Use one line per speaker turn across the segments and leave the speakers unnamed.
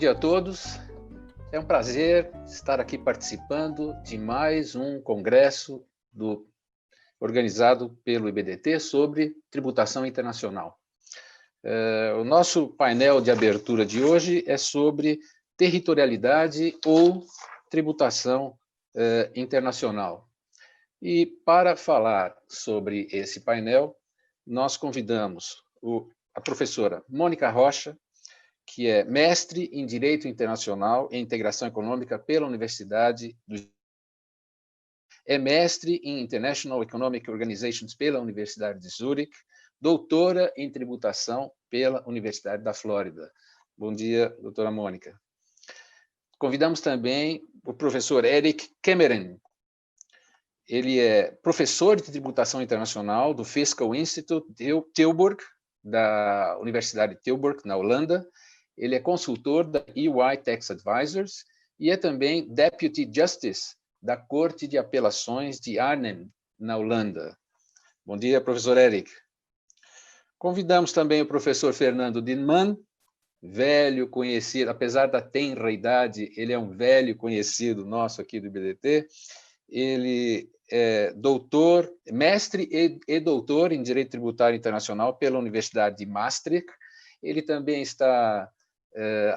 dia a todos. É um prazer estar aqui participando de mais um congresso organizado pelo IBDT sobre tributação internacional. O nosso painel de abertura de hoje é sobre territorialidade ou tributação internacional. E para falar sobre esse painel, nós convidamos a professora Mônica Rocha, que é mestre em Direito Internacional e Integração Econômica pela Universidade é mestre em International Economic Organizations pela Universidade de Zurich, doutora em Tributação pela Universidade da Flórida. Bom dia, doutora Mônica. Convidamos também o professor Eric Kemmeren. Ele é professor de Tributação Internacional do Fiscal Institute Tilburg, da Universidade de Tilburg, na Holanda. Ele é consultor da EY Tax Advisors e é também Deputy Justice da Corte de Apelações de Arnhem, na Holanda. Bom dia, professor Eric. Convidamos também o professor Fernando Dinman, velho conhecido, apesar da tenra idade, ele é um velho conhecido nosso aqui do IBDT. Ele é mestre e doutor em Direito Tributário Internacional pela Universidade de Maastricht. Ele também está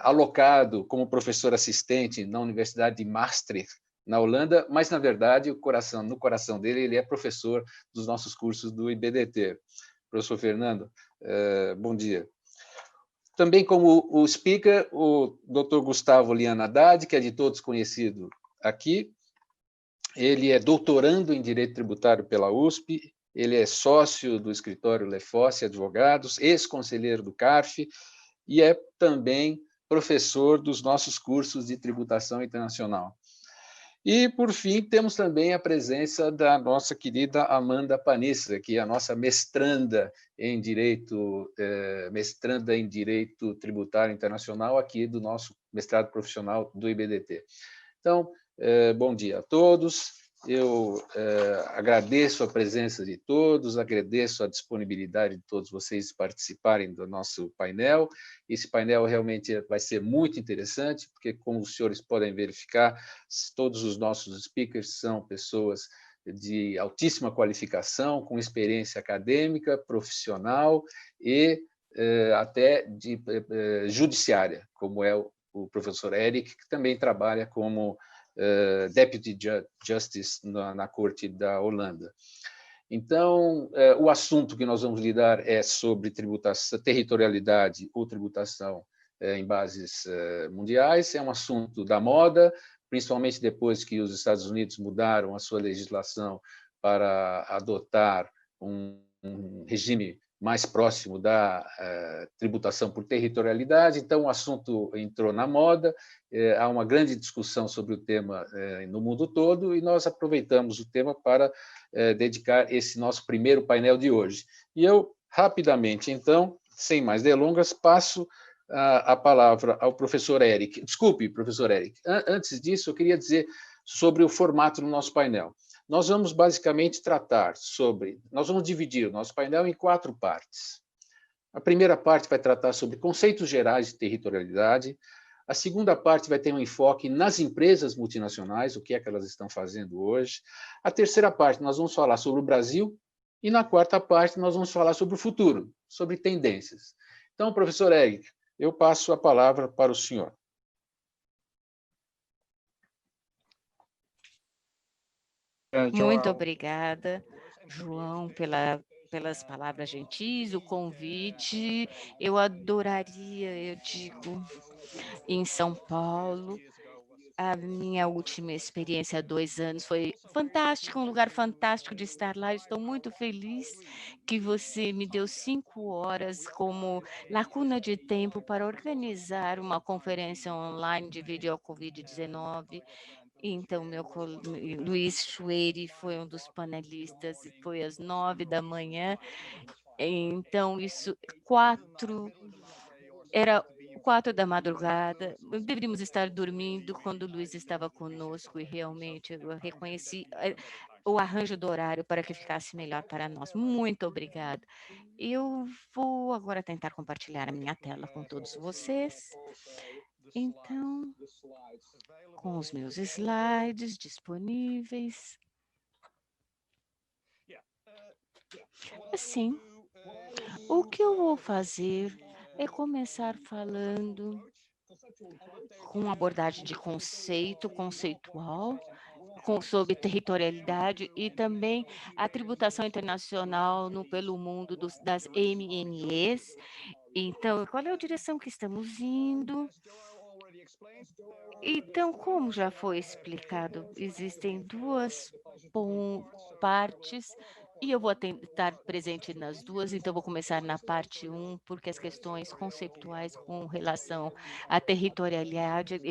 alocado como professor assistente na Universidade de Maastricht, na Holanda, mas, na verdade, no coração dele, ele é professor dos nossos cursos do IBDT. Professor Fernando, bom dia. Também como o speaker, o Dr. Gustavo Lian Haddad, que é de todos conhecido aqui. Ele é doutorando em Direito Tributário pela USP, ele é sócio do escritório Lefosse Advogados, ex-conselheiro do CARF, e é também professor dos nossos cursos de tributação internacional. E, por fim, temos também a presença da nossa querida Amanda Panissa, que é a nossa mestranda em Direito Tributário Internacional aqui do nosso mestrado profissional do IBDT. Então, bom dia a todos. Eu agradeço a presença de todos, agradeço a disponibilidade de todos vocês participarem do nosso painel. Esse painel realmente vai ser muito interessante, porque, como os senhores podem verificar, todos os nossos speakers são pessoas de altíssima qualificação, com experiência acadêmica, profissional e até de judiciária, como é o professor Eric, que também trabalha como Deputy Justice na Corte da Holanda. Então, o assunto que nós vamos lidar é sobre tributação, territorialidade ou tributação em bases mundiais. É um assunto da moda, principalmente depois que os Estados Unidos mudaram a sua legislação para adotar um regime mais próximo da tributação por territorialidade. Então, o assunto entrou na moda, há uma grande discussão sobre o tema no mundo todo, e nós aproveitamos o tema para dedicar esse nosso primeiro painel de hoje. E eu, rapidamente, então, sem mais delongas, passo a palavra ao professor Eric. Desculpe, professor Eric. Antes disso, eu queria dizer sobre o formato do nosso painel. Nós vamos basicamente nós vamos dividir o nosso painel em 4 partes. A primeira parte vai tratar sobre conceitos gerais de territorialidade. A segunda parte vai ter um enfoque nas empresas multinacionais, o que é que elas estão fazendo hoje. A terceira parte, nós vamos falar sobre o Brasil. E na quarta parte, nós vamos falar sobre o futuro, sobre tendências. Então, professor Eric, eu passo a palavra para o senhor.
Muito obrigada, João, pelas palavras gentis, o convite. Eu adoraria, eu digo, em São Paulo. A minha última experiência há 2 anos foi fantástica, um lugar fantástico de estar lá. Estou muito feliz que você me deu 5 horas como lacuna de tempo para organizar uma conferência online de vídeo ao Covid-19. Então, Luiz Chueri foi um dos panelistas e foi às 9 da manhã. Então, era 4 da madrugada. Deveríamos estar dormindo quando o Luiz estava conosco e realmente eu reconheci o arranjo do horário para que ficasse melhor para nós. Muito obrigada. Eu vou agora tentar compartilhar a minha tela com todos vocês. Então, com os meus slides disponíveis. Assim, o que eu vou fazer é começar falando com uma abordagem de conceitual, sobre territorialidade e também a tributação internacional pelo mundo das MNEs. Então, qual é a direção que estamos indo? Então, como já foi explicado, existem duas partes e eu vou estar presente nas duas, então vou começar na parte 1, porque as questões conceituais com relação à territorialidade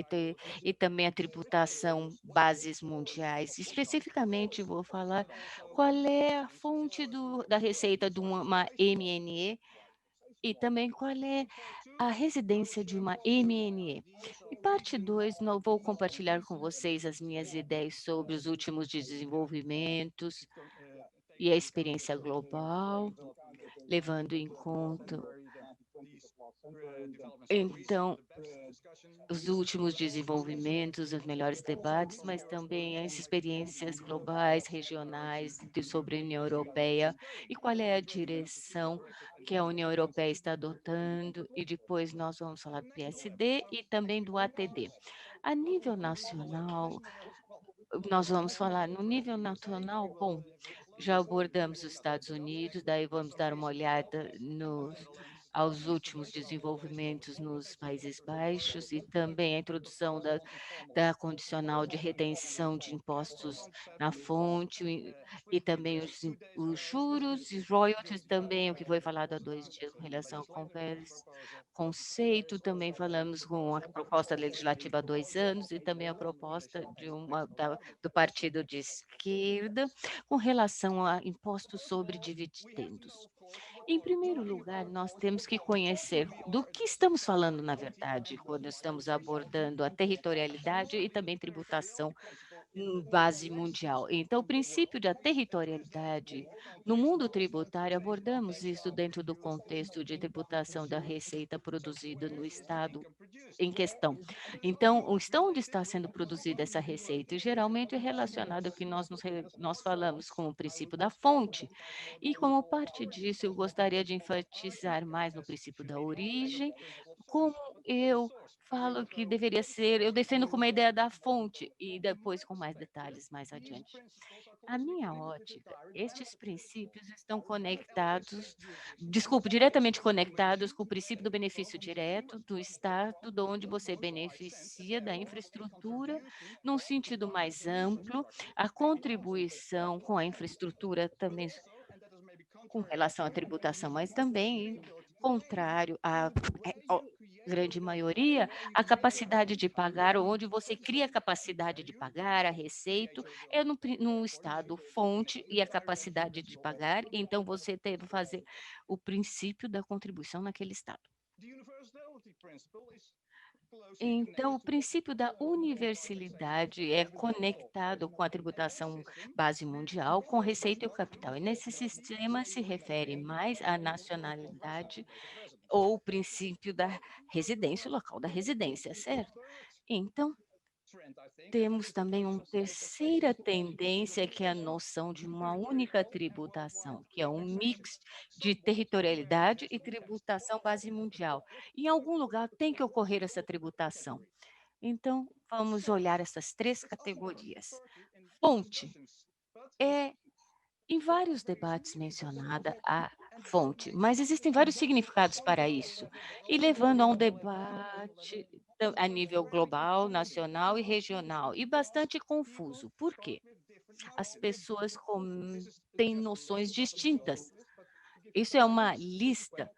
e também a tributação bases mundiais. Especificamente, vou falar qual é a fonte da receita de uma MNE e também qual é a residência de uma MNE. E parte 2, não vou compartilhar com vocês as minhas ideias sobre os últimos desenvolvimentos e a experiência global, levando em conta, então, os últimos desenvolvimentos, os melhores debates, mas também as experiências globais, regionais, sobre a União Europeia e qual é a direção que a União Europeia está adotando, e depois nós vamos falar do PSD e também do ATD. A nível nacional, nós vamos falar no nível nacional, bom, já abordamos os Estados Unidos, daí vamos dar uma olhada aos últimos desenvolvimentos nos Países Baixos e também a introdução da condicional de retenção de impostos na fonte e também os juros e royalties também, o que foi falado há 2 dias com relação ao conceito, também falamos com a proposta legislativa há 2 anos e também a proposta do partido de esquerda com relação a impostos sobre dividendos. Em primeiro lugar, nós temos que conhecer do que estamos falando, na verdade, quando estamos abordando a territorialidade e também tributação base mundial. Então, o princípio da territorialidade no mundo tributário, abordamos isso dentro do contexto de tributação da receita produzida no Estado em questão. Então, onde está sendo produzida essa receita? E geralmente é relacionado ao que nós falamos com o princípio da fonte. E como parte disso, eu gostaria de enfatizar mais no princípio da origem, como eu falo que deveria ser, eu defendo como a ideia da fonte, e depois com mais detalhes mais adiante. A minha ótica, estes princípios estão conectados, desculpe, diretamente conectados com o princípio do benefício direto do Estado, de onde você beneficia da infraestrutura, num sentido mais amplo, a contribuição com a infraestrutura também com relação à tributação, mas também contrário à grande maioria, a capacidade de pagar, onde você cria a capacidade de pagar, a receita, é no estado fonte e a capacidade de pagar, então você deve fazer o princípio da contribuição naquele estado. Então, o princípio da universalidade é conectado com a tributação base mundial, com receita e o capital. E nesse sistema se refere mais à nacionalidade ou o princípio da residência, o local da residência, certo? Então, temos também uma terceira tendência, que é a noção de uma única tributação, que é um mix de territorialidade e tributação base mundial. Em algum lugar tem que ocorrer essa tributação. Então, vamos olhar essas 3 categorias. Fonte é, em vários debates mencionada a fonte, mas existem vários significados para isso, e levando a um debate a nível global, nacional e regional, e bastante confuso. Por quê? As pessoas têm noções distintas. Isso é uma lista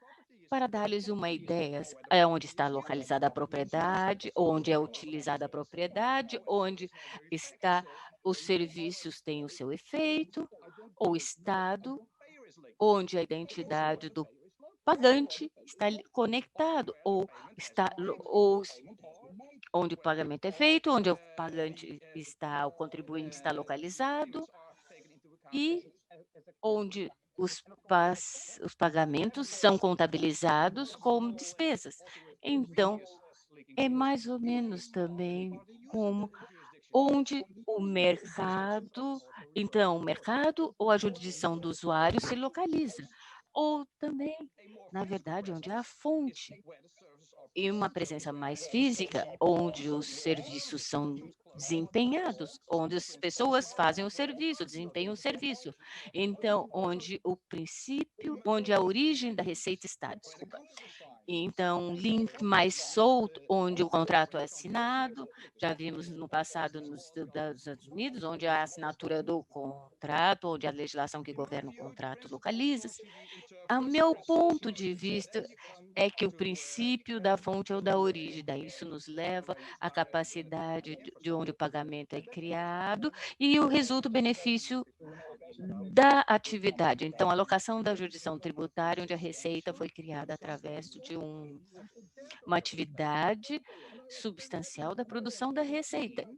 para dar-lhes uma ideia, é onde está localizada a propriedade, onde é utilizada a propriedade, onde está os serviços têm o seu efeito, ou estado, onde a identidade do pagante está conectado, ou onde o pagamento é feito, onde o pagante está, o contribuinte está localizado, e onde os pagamentos são contabilizados como despesas. Então, é mais ou menos também como onde o mercado, então, o mercado ou a jurisdição do usuário se localiza, ou também, na verdade, onde é a fonte, e uma presença mais física, onde os serviços são desempenhados, onde as pessoas fazem o serviço, desempenham o serviço. Então, onde o princípio, onde a origem da receita está, desculpa. Então, link mais solto, onde o contrato é assinado, já vimos no passado nos Estados Unidos, onde a assinatura do contrato, onde a legislação que governa o contrato localiza-se. A meu ponto de vista é que o princípio da fonte ou da origem, daí isso nos leva à capacidade de onde o pagamento é criado e o resulta o benefício da atividade. Então, a alocação da jurisdição tributária, onde a receita foi criada através de uma atividade substancial da produção da receita.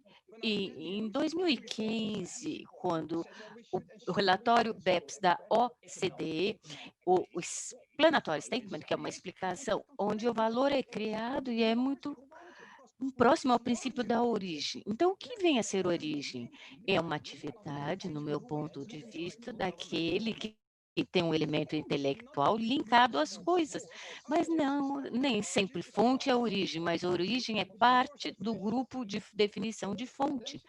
E em 2015, quando o relatório BEPS da OCDE, o Explanatory Statement, que é uma explicação, onde o valor é criado e é muito próximo ao princípio da origem. Então, o que vem a ser origem? É uma atividade, no meu ponto de vista, daquele que tem um elemento intelectual linkado às coisas, mas não, nem sempre fonte é origem, mas origem é parte do grupo de definição de fonte.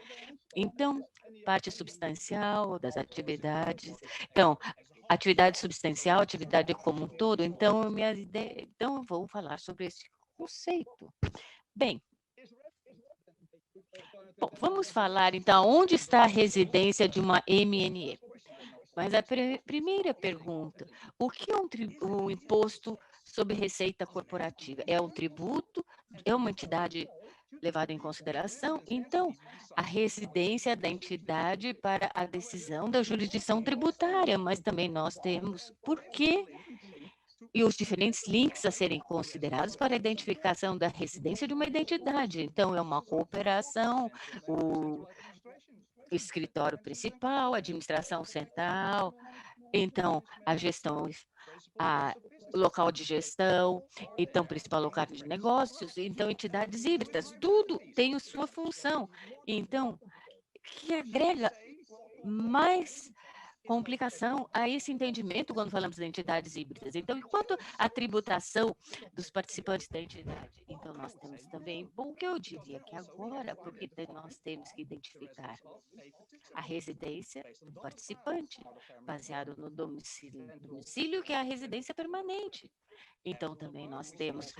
Então, parte substancial das atividades. Então, atividade substancial, atividade como um todo. Então, eu vou falar sobre esse conceito. Bem, bom, vamos falar, então, onde está a residência de uma MNE? Mas a primeira pergunta, o que é um imposto sobre receita corporativa? É um tributo? É uma entidade levada em consideração? Então, a residência da entidade para a decisão da jurisdição tributária, mas também nós temos por quê e os diferentes links a serem considerados para a identificação da residência de uma identidade. Então, é uma cooperação, o escritório principal, a administração central, então, a gestão, a local de gestão, então, principal local de negócios, então, entidades híbridas, tudo tem a sua função. Então, que agrega mais complicação a esse entendimento quando falamos de entidades híbridas. Então, enquanto a tributação dos participantes da entidade, então nós temos também, bom, o que eu diria que agora, porque nós temos que identificar a residência do participante, baseado no domicílio, que é a residência permanente. Então, também nós temos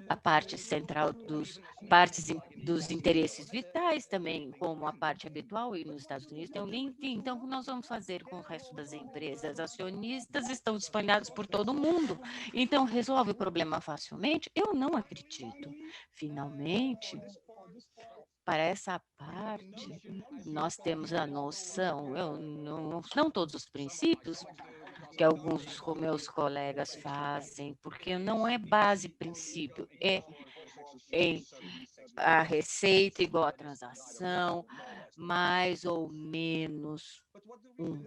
a parte central dos interesses vitais, também como a parte habitual, e nos Estados Unidos tem um link. Então, o que nós vamos fazer com o resto das empresas acionistas? Estão espalhados por todo o mundo. Então, resolve o problema facilmente? Eu não acredito. Finalmente, para essa parte, nós temos a noção, não todos os princípios, que alguns dos meus colegas fazem, porque não é base princípio, é a receita igual a transação, mais ou menos um.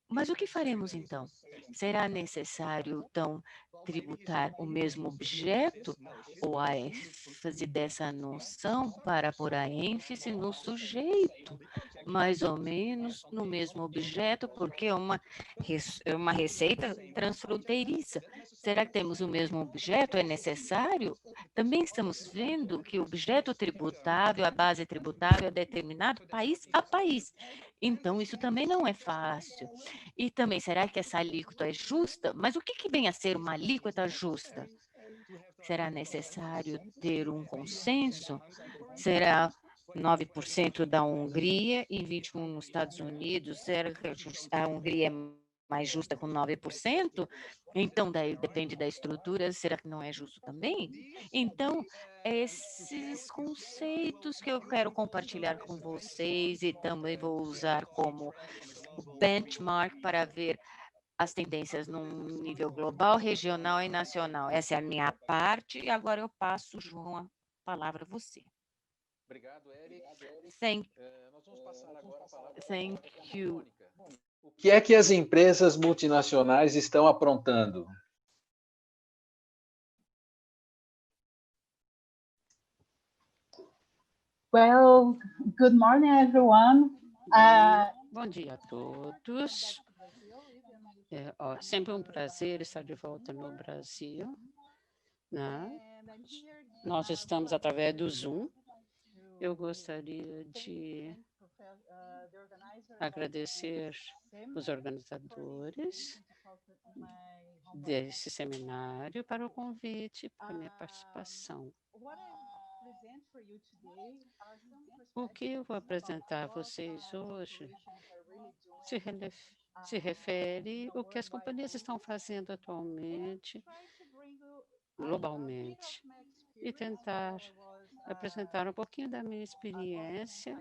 Mas o que faremos então? Será necessário, então, tributar o mesmo objeto ou a ênfase dessa noção para pôr a ênfase no sujeito, mais ou menos no mesmo objeto, porque é uma receita transfronteiriça. Será que temos o mesmo objeto? É necessário? Também estamos vendo que o objeto tributável, a base tributável é determinado país a país. Então, isso também não é fácil. E também, será que essa alíquota é justa? Mas o que vem a ser uma alíquota justa? Será necessário ter um consenso? Será 9% da Hungria e 21% nos Estados Unidos? Será que a Hungria é mais justa com 9%? Então, daí depende da estrutura, será que não é justo também? Então, esses conceitos que eu quero compartilhar com vocês e também vou usar como benchmark para ver as tendências num nível global, regional e nacional. Essa é a minha parte e agora eu passo, João, a palavra a você.
Obrigado, Eric. Nós vamos passar agora a palavra para a Mônica. O que é que as empresas multinacionais estão aprontando?
Well, good morning, everyone.
Bom dia a todos. Sempre um prazer estar de volta no Brasil, né? Nós estamos através do Zoom. Eu gostaria de agradecer os organizadores desse seminário para o convite para a minha participação. O que eu vou apresentar a vocês hoje se refere ao que as companhias estão fazendo atualmente, globalmente, e tentar apresentar um pouquinho da minha experiência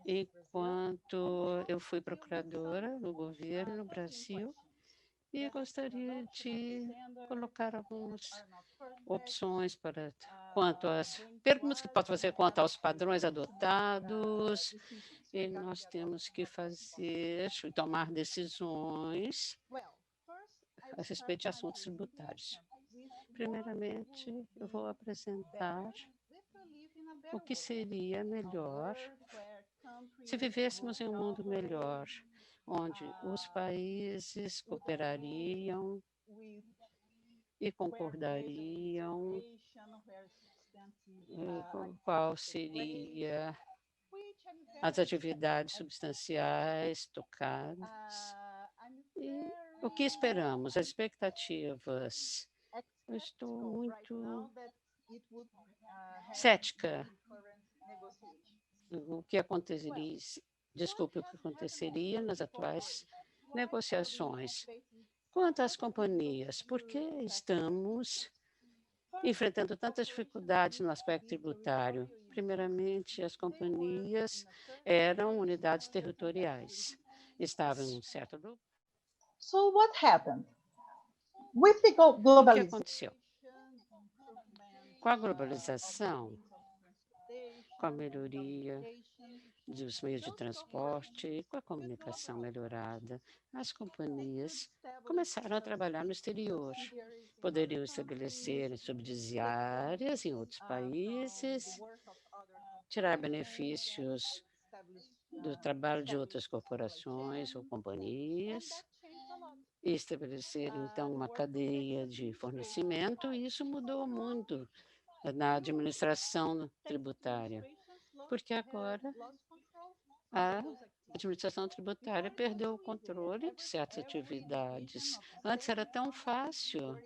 enquanto eu fui procuradora no governo no Brasil, e gostaria de colocar algumas opções quanto às perguntas que posso fazer quanto aos padrões adotados, e nós temos que tomar decisões a respeito de assuntos tributários. Primeiramente, eu vou apresentar o que seria melhor se vivêssemos em um mundo melhor, onde os países cooperariam e concordariam com qual seria as atividades substanciais tocadas e o que esperamos, as expectativas. Eu estou muito cética o que aconteceria, o que aconteceria nas atuais negociações. Quanto às companhias, por que estamos enfrentando tantas dificuldades no aspecto tributário? Primeiramente, as companhias eram unidades territoriais, estavam em um certo lugar.
So what happened? With the
O que
globalization,
aconteceu? Com a globalização, com a melhoria dos meios de transporte e com a comunicação melhorada, as companhias começaram a trabalhar no exterior. Poderiam estabelecer subsidiárias em outros países, tirar benefícios do trabalho de outras corporações ou companhias, e estabelecer, então, uma cadeia de fornecimento, e isso mudou muito na administração tributária, porque agora a administração tributária perdeu o controle de certas atividades. Antes era tão fácil,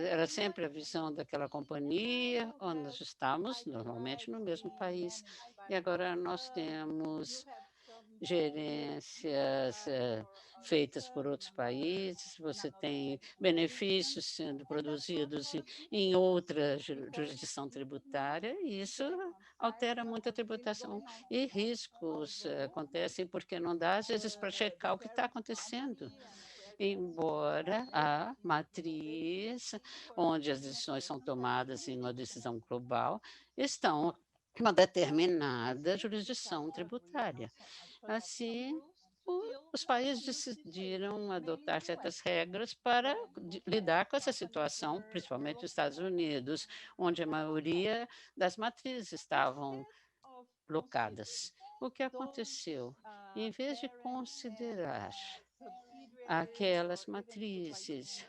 era sempre a visão daquela companhia, onde nós estamos normalmente no mesmo país, e agora nós temos gerências feitas por outros países, você tem benefícios sendo produzidos em outra jurisdição tributária, e isso altera muito a tributação, e riscos acontecem porque não dá, às vezes, para checar o que está acontecendo. Embora a matriz, onde as decisões são tomadas em uma decisão global, estão em uma determinada jurisdição tributária. Assim, os países decidiram adotar certas regras para lidar com essa situação, principalmente os Estados Unidos, onde a maioria das matrizes estavam blocadas. O que aconteceu? Em vez de considerar aquelas matrizes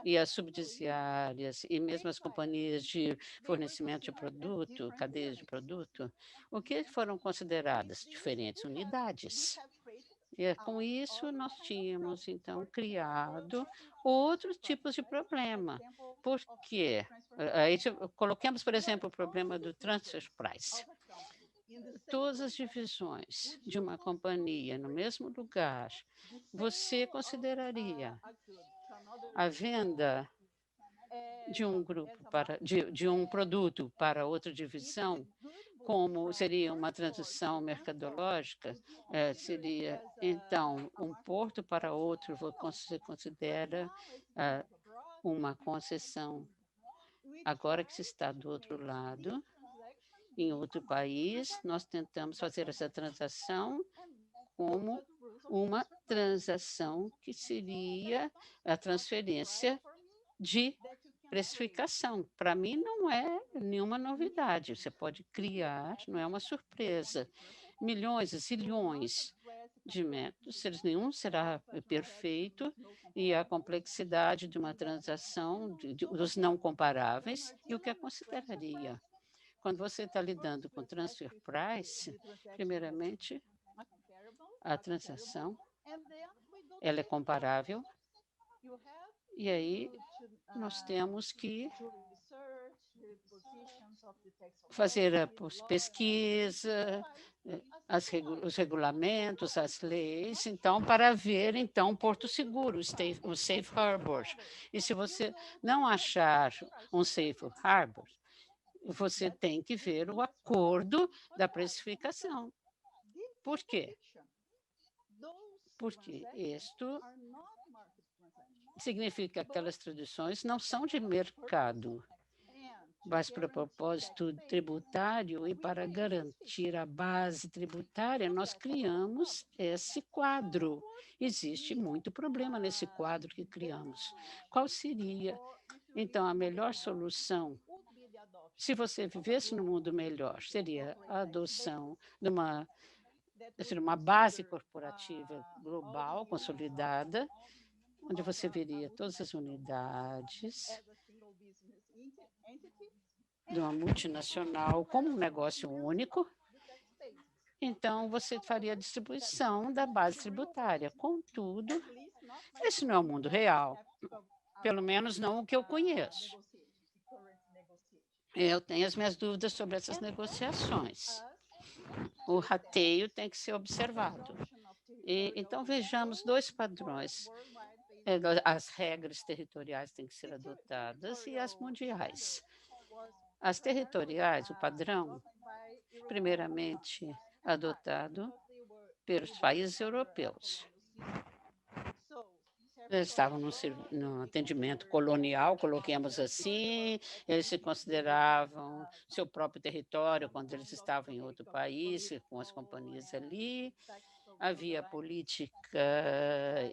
e as subsidiárias e mesmo as companhias de fornecimento de produto, cadeias de produto, o que foram consideradas? Diferentes unidades. E com isso nós tínhamos, então, criado outros tipos de problema. Por quê? Aí coloquemos, por exemplo, o problema do transfer price. Todas as divisões de uma companhia no mesmo lugar, você consideraria a venda de um grupo de um produto para outra divisão, como seria uma transição mercadológica, seria então um porto para outro, você considera uma concessão. Agora que se está do outro lado, em outro país, nós tentamos fazer essa transação como uma transação que seria a transferência de precificação. Para mim, não é nenhuma novidade. Você pode criar, não é uma surpresa. Milhões, zilhões de métodos, nenhum será perfeito, e a complexidade de uma transação, dos não comparáveis, e o que consideraria. Quando você está lidando com transfer price, primeiramente, a transação ela é comparável, e aí nós temos que fazer a pesquisa, os regulamentos, as leis, então, para ver, então, Porto Seguro, o Safe Harbor. E se você não achar um Safe Harbor, você tem que ver o acordo da precificação. Por quê? Porque isto significa que aquelas traduções não são de mercado, mas para propósito tributário e para garantir a base tributária, nós criamos esse quadro. Existe muito problema nesse quadro que criamos. Qual seria, então, a melhor solução? Se você vivesse num mundo melhor, seria a adoção de uma base corporativa global, consolidada, onde você veria todas as unidades de uma multinacional como um negócio único. Então, você faria a distribuição da base tributária. Contudo, esse não é o mundo real, pelo menos não o que eu conheço. Eu tenho as minhas dúvidas sobre essas negociações. O rateio tem que ser observado. Então, vejamos dois padrões. As regras territoriais têm que ser adotadas e as mundiais. As territoriais, o padrão, primeiramente adotado pelos países europeus. Eles estavam no atendimento colonial, coloquemos assim, eles se consideravam seu próprio território quando eles estavam em outro país, com as companhias ali. Havia política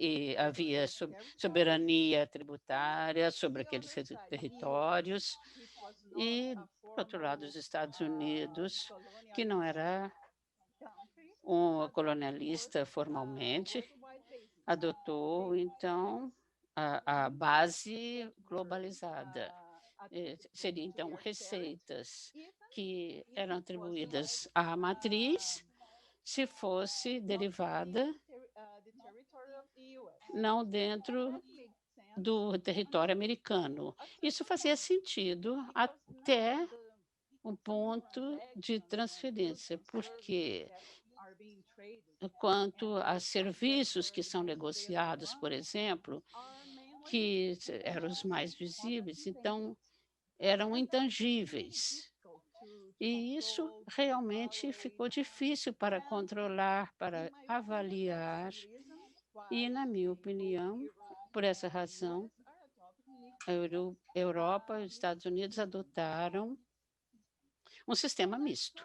e havia soberania tributária sobre aqueles territórios. E, por outro lado, os Estados Unidos, que não era um colonialista formalmente, adotou, então, a base globalizada. Seria, então, receitas que eram atribuídas à matriz, se fosse derivada não dentro do território americano. Isso fazia sentido até um ponto de transferência, porque quanto a serviços que são negociados, por exemplo, que eram os mais visíveis, então eram intangíveis. E isso realmente ficou difícil para controlar, para avaliar. E, na minha opinião, por essa razão, a Europa e os Estados Unidos adotaram um sistema misto.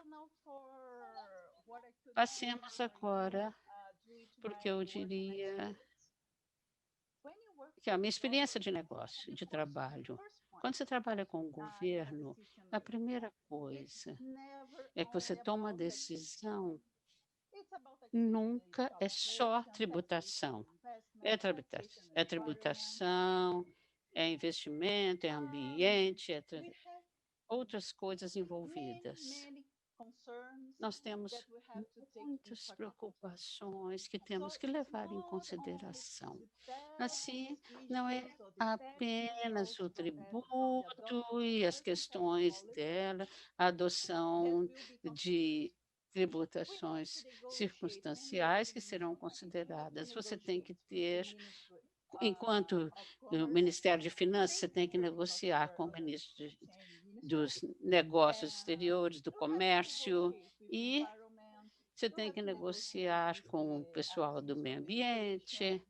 Passemos agora, porque eu diria que a minha experiência de negócio, de trabalho, quando você trabalha com o governo, a primeira coisa é que você toma a decisão, nunca é só tributação. É tributação, é investimento, é ambiente, outras coisas envolvidas. Nós temos muitas preocupações que temos que levar em consideração. Assim, não é apenas o tributo e as questões dela, a adoção de tributações circunstanciais que serão consideradas. Você tem que ter, enquanto o Ministério de Finanças, você tem que negociar com o ministro dos Negócios Exteriores, do Comércio, e você tem que negociar com o pessoal do meio ambiente,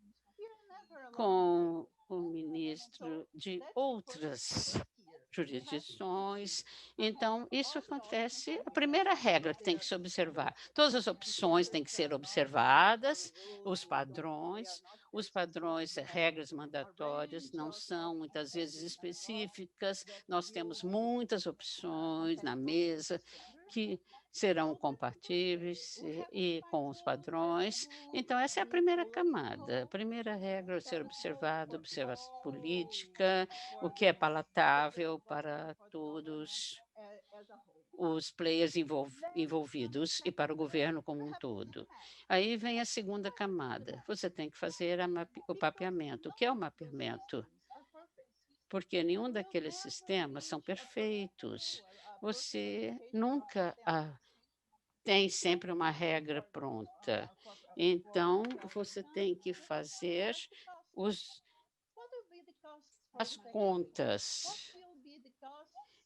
com o ministro de outras jurisdições. Então, isso acontece, a primeira regra que tem que se observar. Todas as opções têm que ser observadas, os padrões, regras mandatórias não são muitas vezes específicas, nós temos muitas opções na mesa que serão compatíveis e com os padrões. Então, essa é a primeira camada. A primeira regra a ser observada, observação política, o que é palatável para todos os players envolvidos e para o governo como um todo. Aí vem a segunda camada. Você tem que fazer o mapeamento. O que é o mapeamento? Porque nenhum daqueles sistemas são perfeitos. Você nunca tem sempre uma regra pronta. Então, você tem que fazer as contas.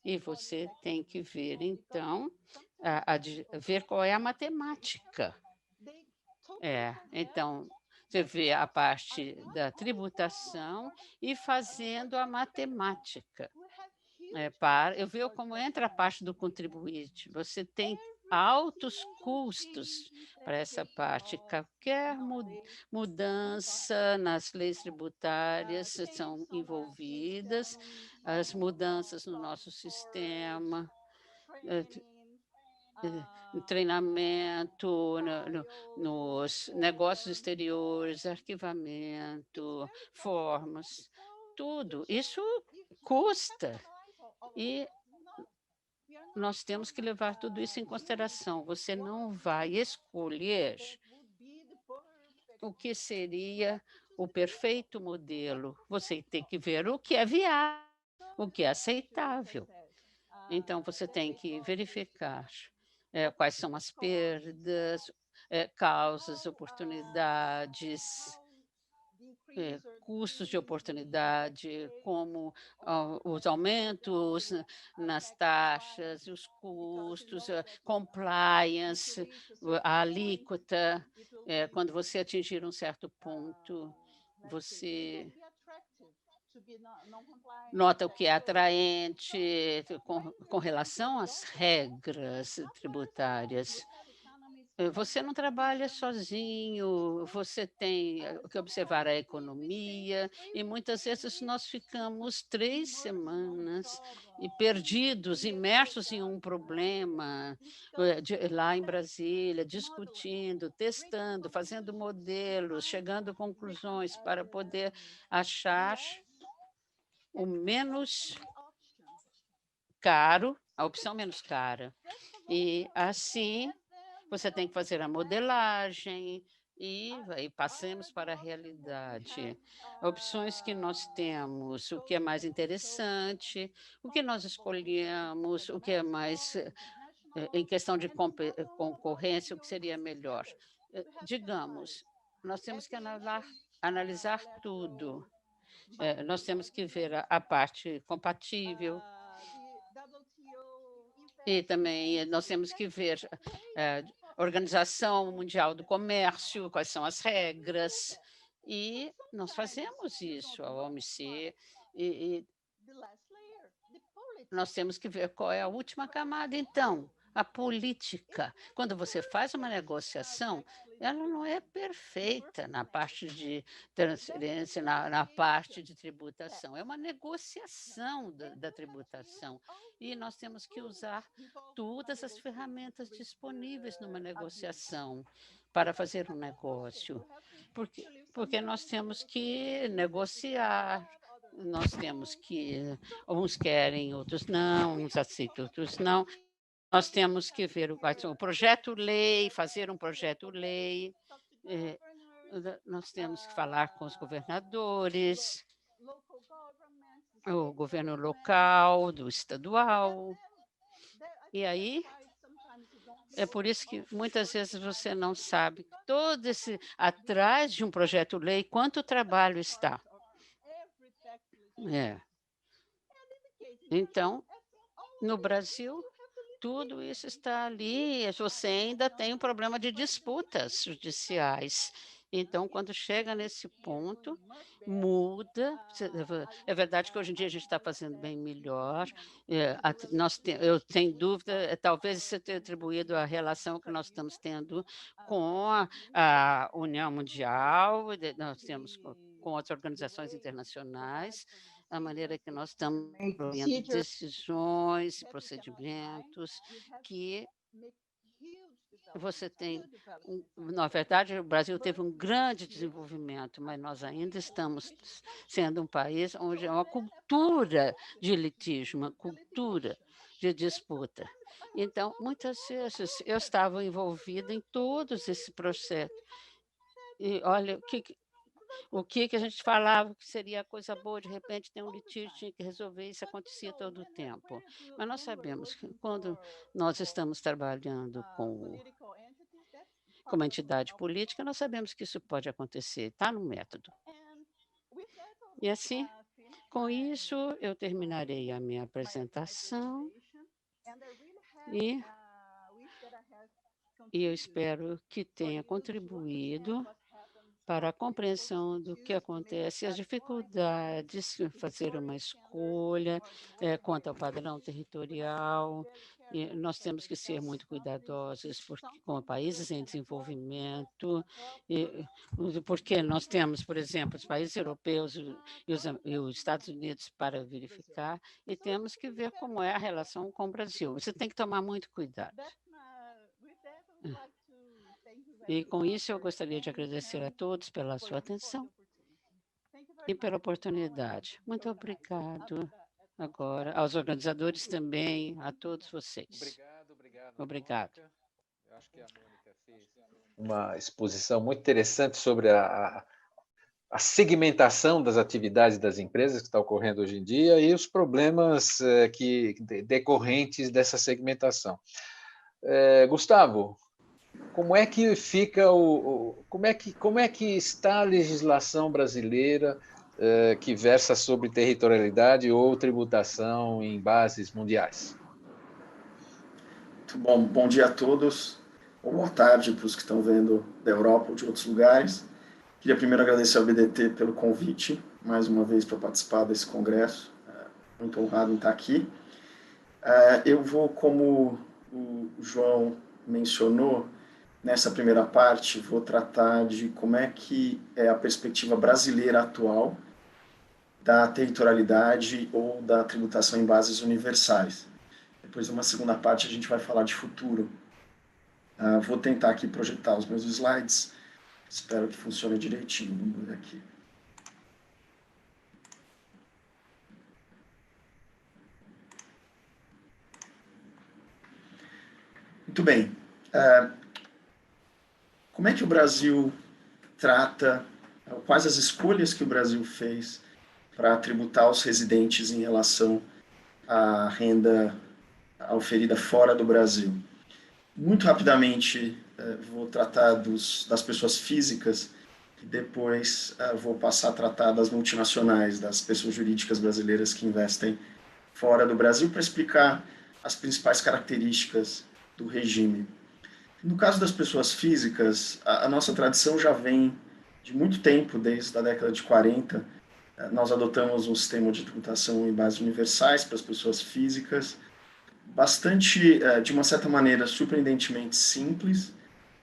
E você tem que ver, então, ver qual é a matemática. Então, você vê a parte da tributação e fazendo a matemática. Eu vejo como entra a parte do contribuinte. Você tem altos custos para essa parte. Qualquer mudança nas leis tributárias são envolvidas, as mudanças no nosso sistema, treinamento, nos negócios exteriores, arquivamento, formas, tudo. Isso custa. E nós temos que levar tudo isso em consideração. Você não vai escolher o que seria o perfeito modelo. Você tem que ver o que é viável, o que é aceitável. Então, você tem que verificar quais são as perdas, causas, oportunidades, custos de oportunidade, como os aumentos nas taxas, os custos, compliance, a alíquota. Quando você atingir um certo ponto, você nota o que é atraente com relação às regras tributárias. Você não trabalha sozinho, você tem que observar a economia, e muitas vezes nós ficamos 3 semanas perdidos, imersos em um problema, lá em Brasília, discutindo, testando, fazendo modelos, chegando a conclusões para poder achar o menos caro, a opção menos cara. E assim, você tem que fazer a modelagem e passemos para a realidade. Opções que nós temos, o que é mais interessante, o que nós escolhemos, o que é mais, em questão de concorrência, o que seria melhor. Digamos, nós temos que analisar tudo. Nós temos que ver a parte compatível, e também nós temos que ver a Organização Mundial do Comércio, quais são as regras, e nós fazemos isso, a OMC, e nós temos que ver qual é a última camada, então, a política. Quando você faz uma negociação, ela não é perfeita na parte de transferência, na parte de tributação. É uma negociação da tributação. E nós temos que usar todas as ferramentas disponíveis numa negociação para fazer um negócio. Porque nós temos que negociar, nós temos que, uns querem, outros não, uns aceitam, outros não. Nós temos que ver o projeto-lei, fazer um projeto-lei, nós temos que falar com os governadores, o governo local, do estadual. E aí, é por isso que muitas vezes você não sabe todo esse atrás de um projeto-lei, quanto trabalho está. Então, no Brasil, tudo isso está ali. Você ainda tem um problema de disputas judiciais. Então, quando chega nesse ponto, muda. É verdade que hoje em dia a gente está fazendo bem melhor. Eu tenho dúvida, talvez isso tenha atribuído à relação que nós estamos tendo com a União Mundial, nós temos com outras organizações internacionais, a maneira que nós estamos vendo decisões e procedimentos que você tem, na verdade, o Brasil teve um grande desenvolvimento, mas nós ainda estamos sendo um país onde é uma cultura de litígio, uma cultura de disputa. Então, muitas vezes eu estava envolvida em todos esse processo. E olha, o que a gente falava que seria coisa boa, de repente tem um litígio, tinha que resolver, isso acontecia todo o tempo. Mas nós sabemos que quando nós estamos trabalhando com uma entidade política, nós sabemos que isso pode acontecer, está no método. E assim, com isso, eu terminarei a minha apresentação e eu espero que tenha contribuído para a compreensão do que acontece, as dificuldades de fazer uma escolha quanto ao padrão territorial. E nós temos que ser muito cuidadosos com países em desenvolvimento, porque nós temos, por exemplo, os países europeus e os Estados Unidos para verificar, e temos que ver como é a relação com o Brasil. Você tem que tomar muito cuidado. E com isso eu gostaria de agradecer a todos pela sua atenção e pela oportunidade. Muito obrigado. Agora, aos organizadores também, a todos vocês. Obrigado.
Eu acho que a Mônica fez uma exposição muito interessante sobre a segmentação das atividades das empresas que está ocorrendo hoje em dia e os problemas decorrentes dessa segmentação. Gustavo, como é que fica como é que está a legislação brasileira que versa sobre territorialidade ou tributação em bases mundiais?
Muito bom. Bom dia a todos, ou boa tarde para os que estão vendo da Europa ou de outros lugares. Queria primeiro agradecer ao BDT pelo convite, mais uma vez, para participar desse congresso. Muito honrado em estar aqui. Eu vou, como o João mencionou, nessa primeira parte, vou tratar de como é que é a perspectiva brasileira atual da territorialidade ou da tributação em bases universais. Depois, numa segunda parte, a gente vai falar de futuro. Vou tentar aqui projetar os meus slides. Espero que funcione direitinho. Vamos ver aqui. Muito bem. Como é que o Brasil trata, quais as escolhas que o Brasil fez para tributar os residentes em relação à renda oferida fora do Brasil? Muito rapidamente, vou tratar das pessoas físicas e depois vou passar a tratar das multinacionais, das pessoas jurídicas brasileiras que investem fora do Brasil, para explicar as principais características do regime. No caso das pessoas físicas, a nossa tradição já vem de muito tempo, desde a década de 40. Nós adotamos um sistema de tributação em bases universais para as pessoas físicas, bastante, de uma certa maneira, surpreendentemente simples.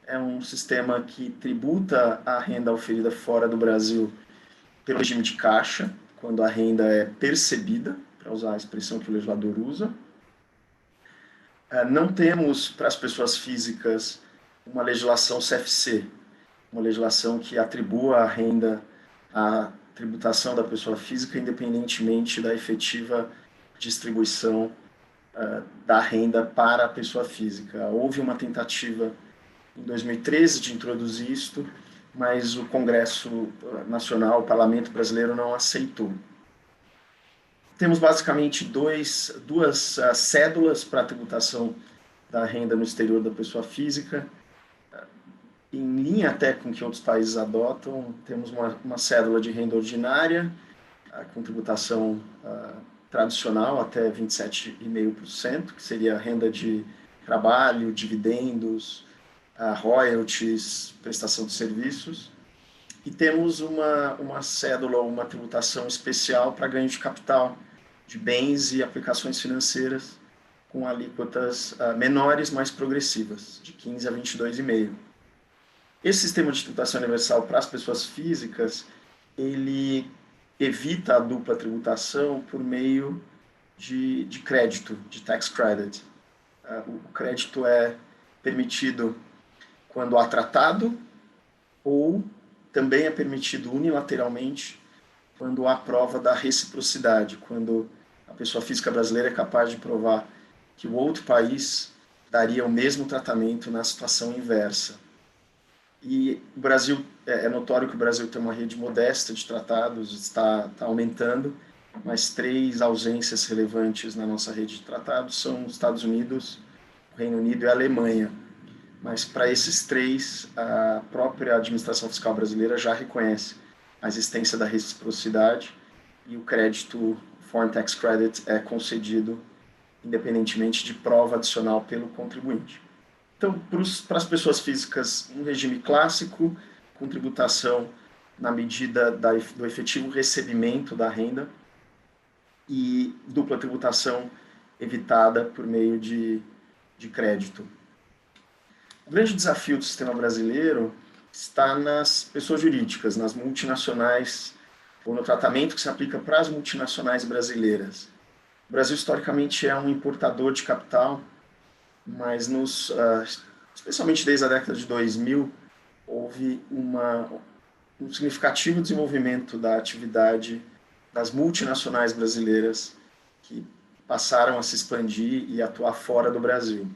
É um sistema que tributa a renda oferida fora do Brasil pelo regime de caixa, quando a renda é percebida, para usar a expressão que o legislador usa. Não temos, para as pessoas físicas, uma legislação CFC, uma legislação que atribua a renda à tributação da pessoa física, independentemente da efetiva distribuição da renda para a pessoa física. Houve uma tentativa em 2013 de introduzir isto, mas o Congresso Nacional, o Parlamento Brasileiro, não aceitou. Temos basicamente duas cédulas para a tributação da renda no exterior da pessoa física. Em linha até com que outros países adotam, temos uma cédula de renda ordinária, com tributação tradicional até 27,5%, que seria renda de trabalho, dividendos, royalties, prestação de serviços. E temos uma cédula ou uma tributação especial para ganho de capital, de bens e aplicações financeiras, com alíquotas menores, mais progressivas, de 15% a 22,5%. Esse sistema de tributação universal para as pessoas físicas, ele evita a dupla tributação por meio de crédito, de tax credit. O crédito é permitido quando há tratado, ou também é permitido unilateralmente quando há prova da reciprocidade, quando a pessoa física brasileira é capaz de provar que o outro país daria o mesmo tratamento na situação inversa. E o Brasil, é notório que o Brasil tem uma rede modesta de tratados, está aumentando, mas 3 ausências relevantes na nossa rede de tratados são os Estados Unidos, o Reino Unido e a Alemanha. Mas para esses 3, a própria administração fiscal brasileira já reconhece a existência da reciprocidade e o crédito Foreign Tax Credit é concedido independentemente de prova adicional pelo contribuinte. Então, para as pessoas físicas, um regime clássico, com tributação na medida do efetivo recebimento da renda e dupla tributação evitada por meio de crédito. O grande desafio do sistema brasileiro está nas pessoas jurídicas, nas multinacionais, ou no tratamento que se aplica para as multinacionais brasileiras. O Brasil, historicamente, é um importador de capital, mas especialmente desde a década de 2000, houve um significativo desenvolvimento da atividade das multinacionais brasileiras que passaram a se expandir e atuar fora do Brasil.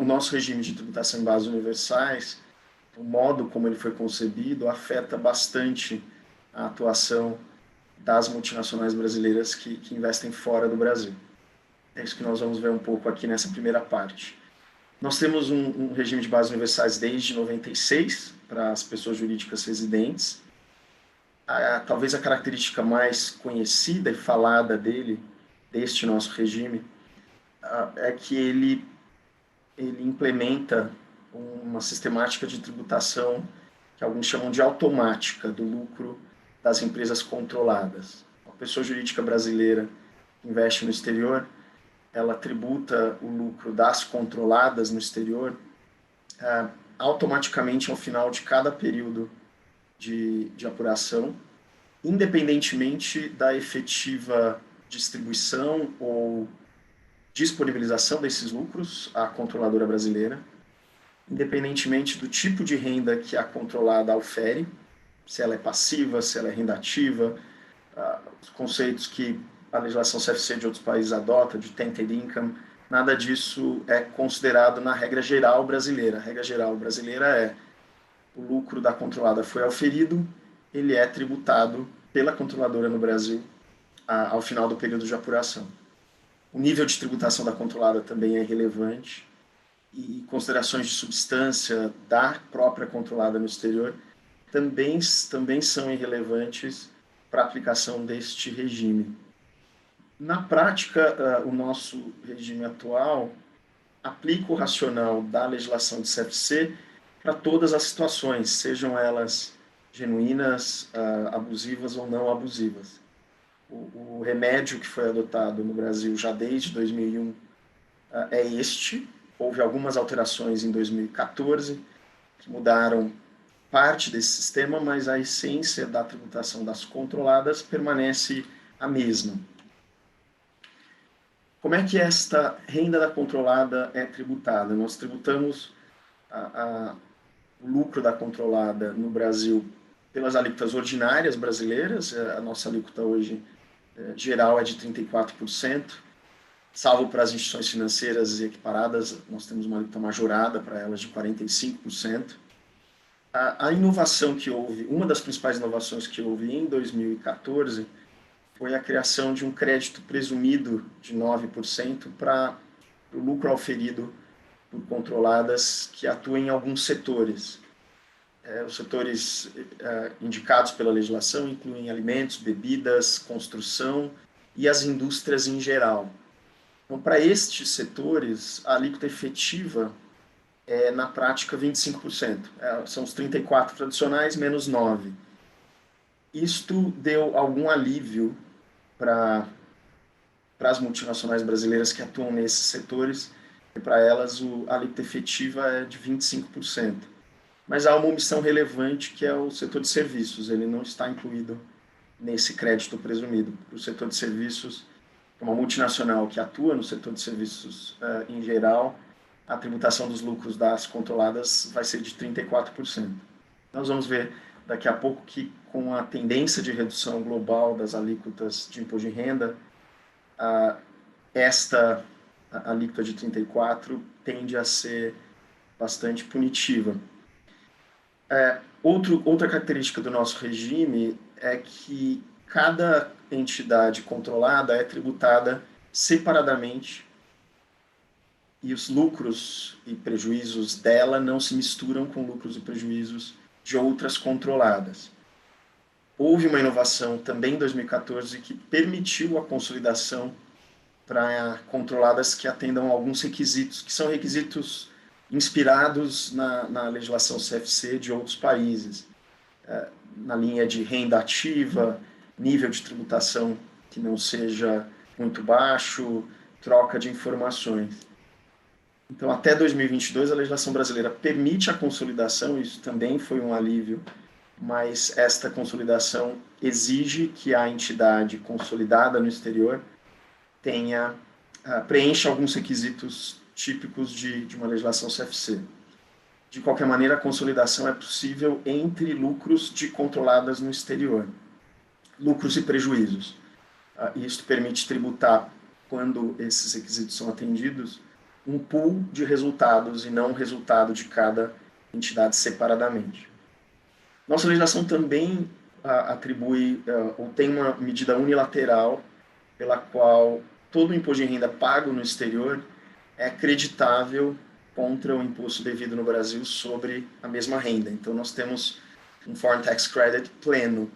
O nosso regime de tributação em bases universais, o modo como ele foi concebido, afeta bastante a atuação das multinacionais brasileiras que investem fora do Brasil. É isso que nós vamos ver um pouco aqui nessa primeira parte. Nós temos um regime de bases universais desde 96 para as pessoas jurídicas residentes. Talvez a característica mais conhecida e falada deste nosso regime, é que ele implementa uma sistemática de tributação que alguns chamam de automática do lucro das empresas controladas. A pessoa jurídica brasileira que investe no exterior, ela tributa o lucro das controladas no exterior automaticamente ao final de cada período de apuração, independentemente da efetiva distribuição ou disponibilização desses lucros à controladora brasileira, independentemente do tipo de renda que a controlada ofere, se ela é passiva, se ela é renda ativa, os conceitos que a legislação CFC de outros países adota, de tainted income, nada disso é considerado na regra geral brasileira. A regra geral brasileira é o lucro da controlada foi auferido, ele é tributado pela controladora no Brasil ao final do período de apuração. O nível de tributação da controlada também é relevante e considerações de substância da própria controlada no exterior também são irrelevantes para a aplicação deste regime. Na prática, o nosso regime atual aplica o racional da legislação de CFC para todas as situações, sejam elas genuínas, abusivas ou não abusivas. O remédio que foi adotado no Brasil já desde 2001 é este. Houve algumas alterações em 2014 que mudaram parte desse sistema, mas a essência da tributação das controladas permanece a mesma. Como é que esta renda da controlada é tributada? Nós tributamos o lucro da controlada no Brasil pelas alíquotas ordinárias brasileiras. A nossa alíquota hoje geral é de 34%, salvo para as instituições financeiras equiparadas, nós temos uma alíquota majorada para elas de 45%. A inovação que houve, uma das principais inovações que houve em 2014, foi a criação de um crédito presumido de 9% para o lucro auferido por controladas que atuam em alguns setores. Os setores indicados pela legislação incluem alimentos, bebidas, construção e as indústrias em geral. Então, para estes setores, a alíquota efetiva é, na prática, 25%. São os 34 tradicionais menos 9. Isto deu algum alívio para as multinacionais brasileiras que atuam nesses setores, e para elas a alíquota efetiva é de 25%. Mas há uma omissão relevante, que é o setor de serviços. Ele não está incluído nesse crédito presumido. O setor de serviços, uma multinacional que atua no setor de serviços em geral, a tributação dos lucros das controladas vai ser de 34%. Nós vamos ver daqui a pouco que, com a tendência de redução global das alíquotas de imposto de renda, esta alíquota de 34% tende a ser bastante punitiva. Outra característica do nosso regime é que cada entidade controlada é tributada separadamente e os lucros e prejuízos dela não se misturam com lucros e prejuízos de outras controladas. Houve uma inovação também em 2014 que permitiu a consolidação para controladas que atendam a alguns requisitos, que são requisitos inspirados na legislação CFC de outros países, na linha de renda ativa, nível de tributação que não seja muito baixo, troca de informações. Então, até 2022, a legislação brasileira permite a consolidação, isso também foi um alívio, mas esta consolidação exige que a entidade consolidada no exterior preencha alguns requisitos típicos de uma legislação CFC. De qualquer maneira, a consolidação é possível entre lucros de controladas no exterior, lucros e prejuízos. Isso permite tributar, quando esses requisitos são atendidos, um pool de resultados e não o resultado de cada entidade separadamente. Nossa legislação também atribui ou tem uma medida unilateral pela qual todo o imposto de renda pago no exterior é creditável contra o imposto devido no Brasil sobre a mesma renda. Então, nós temos um Foreign Tax Credit pleno.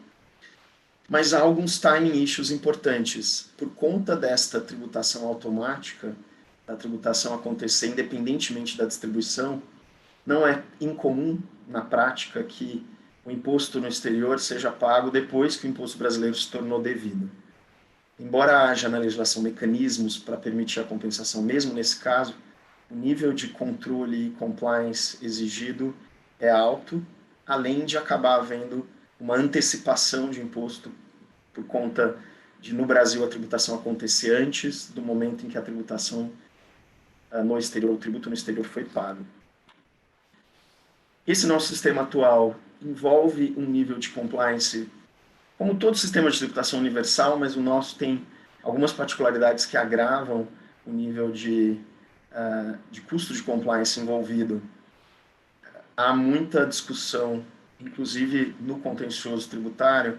Mas há alguns timing issues importantes. Por conta desta tributação automática, da tributação acontecer independentemente da distribuição, não é incomum, na prática, que o imposto no exterior seja pago depois que o imposto brasileiro se tornou devido. Embora haja na legislação mecanismos para permitir a compensação, mesmo nesse caso, o nível de controle e compliance exigido é alto, além de acabar havendo uma antecipação de imposto por conta de, no Brasil, a tributação acontecer antes do momento em que a tributação no exterior, o tributo no exterior foi pago. Esse nosso sistema atual envolve um nível de compliance, como todo sistema de tributação universal, mas o nosso tem algumas particularidades que agravam o nível de custo de compliance envolvido. Há muita discussão, inclusive no contencioso tributário,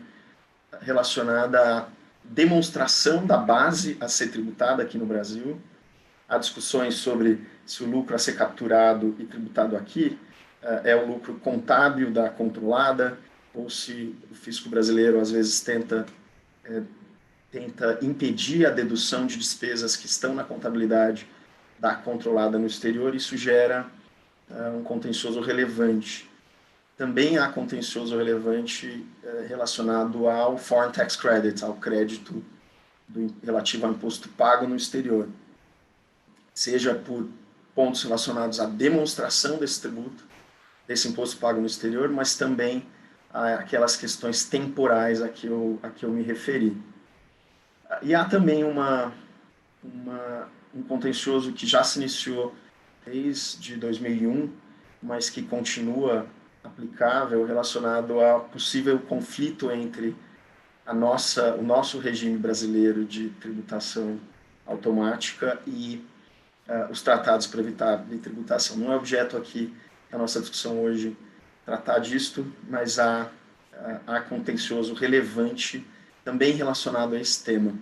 relacionada à demonstração da base a ser tributada aqui no Brasil. Há discussões sobre se o lucro a ser capturado e tributado aqui é o lucro contábil da controlada, ou se o fisco brasileiro às vezes tenta impedir a dedução de despesas que estão na contabilidade da controlada no exterior. Isso gera um contencioso relevante. Também há contencioso relevante relacionado ao Foreign Tax Credit, ao crédito relativo ao imposto pago no exterior, seja por pontos relacionados à demonstração desse tributo, desse imposto pago no exterior, mas também aquelas questões temporais a que eu me referi. E há também um contencioso que já se iniciou desde 2001, mas que continua aplicável, relacionado a possível conflito entre o nosso regime brasileiro de tributação automática e os tratados para evitar a tributação. Não é objeto aqui da nossa discussão hoje tratar disto, mas há contencioso relevante também relacionado a esse tema.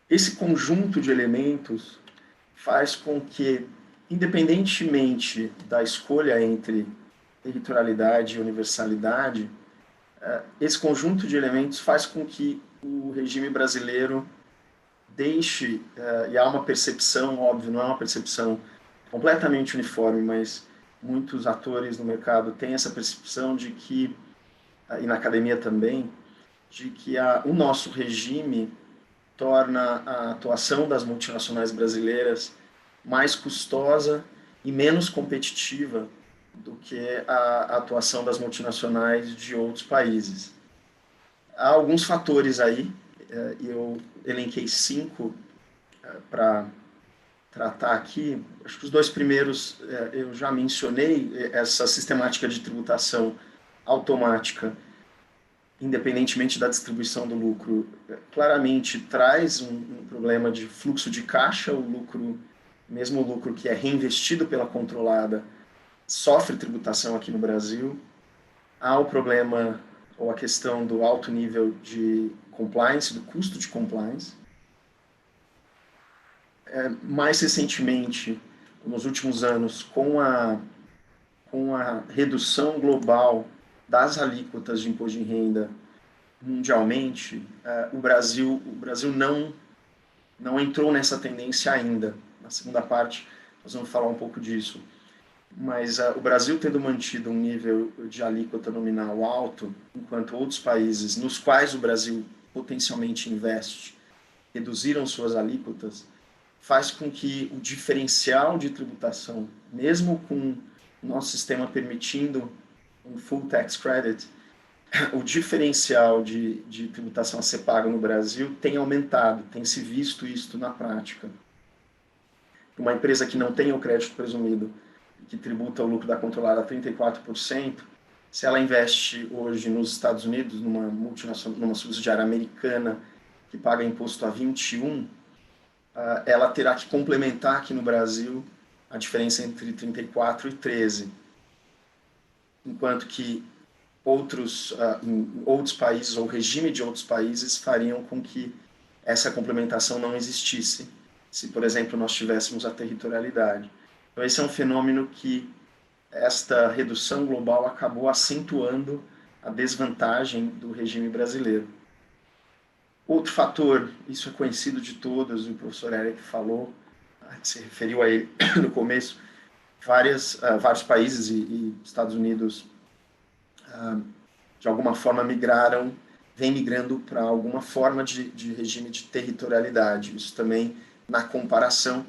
Esse conjunto de elementos faz com que, independentemente da escolha entre territorialidade e universalidade, esse conjunto de elementos faz com que o regime brasileiro deixe, e há uma percepção, óbvio, não é uma percepção completamente uniforme, mas muitos atores no mercado têm essa percepção de que, e na academia também, de que o nosso regime torna a atuação das multinacionais brasileiras mais custosa e menos competitiva do que a atuação das multinacionais de outros países. Há alguns fatores aí, eu elenquei 5 para tratar aqui. Acho que os 2 primeiros eu já mencionei, essa sistemática de tributação automática, independentemente da distribuição do lucro, claramente traz um problema de fluxo de caixa. O lucro, mesmo o lucro que é reinvestido pela controlada, sofre tributação aqui no Brasil. Há o problema ou a questão do alto nível de compliance, do custo de compliance. Mais recentemente, nos últimos anos, com a redução global das alíquotas de imposto de renda mundialmente, o Brasil não entrou nessa tendência ainda. Na segunda parte, nós vamos falar um pouco disso. Mas o Brasil tendo mantido um nível de alíquota nominal alto, enquanto outros países nos quais o Brasil potencialmente investe reduziram suas alíquotas, faz com que o diferencial de tributação, mesmo com o nosso sistema permitindo um full tax credit, o diferencial de tributação a ser pago no Brasil tem aumentado, tem se visto isso na prática. Uma empresa que não tem o crédito presumido, que tributa o lucro da controlada a 34%, se ela investe hoje nos Estados Unidos, numa multinacional, numa subsidiária americana que paga imposto a 21%, ela terá que complementar aqui no Brasil a diferença entre 34% e 13%. Enquanto que em outros países, ou regime de outros países, fariam com que essa complementação não existisse, se, por exemplo, nós tivéssemos a territorialidade. Então, esse é um fenômeno que esta redução global acabou acentuando a desvantagem do regime brasileiro. Outro fator, isso é conhecido de todos, o professor Eric falou, se referiu a ele no começo, vários países e Estados Unidos, de alguma forma, vem migrando para alguma forma de regime de territorialidade. Isso também, na comparação,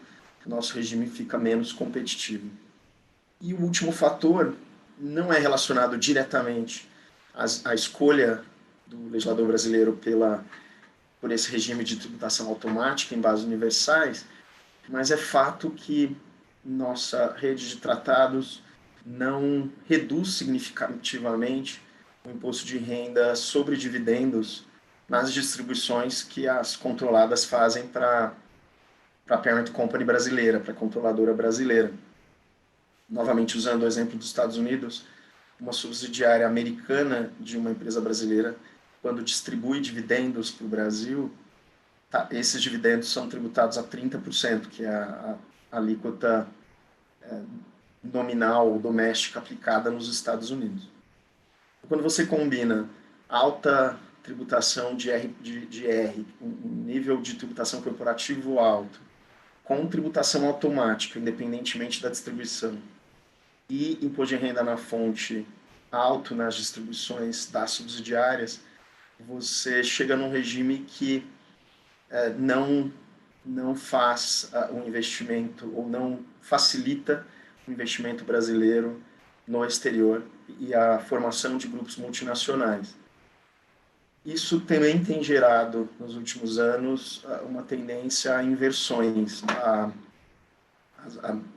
o nosso regime fica menos competitivo. E o último fator não é relacionado diretamente à escolha do legislador brasileiro por esse regime de tributação automática em bases universais, mas é fato que nossa rede de tratados não reduz significativamente o imposto de renda sobre dividendos nas distribuições que as controladas fazem para a parent company brasileira, para a controladora brasileira. Novamente, usando o exemplo dos Estados Unidos, uma subsidiária americana de uma empresa brasileira, quando distribui dividendos para o Brasil, esses dividendos são tributados a 30%, que é a alíquota nominal ou doméstica aplicada nos Estados Unidos. Quando você combina alta tributação de R, um nível de tributação corporativo alto, com tributação automática, independentemente da distribuição, e imposto de renda na fonte alto nas distribuições das subsidiárias, você chega num regime que não faz um investimento ou não facilita o investimento brasileiro no exterior e a formação de grupos multinacionais. Isso também tem gerado, nos últimos anos, uma tendência a inversões, a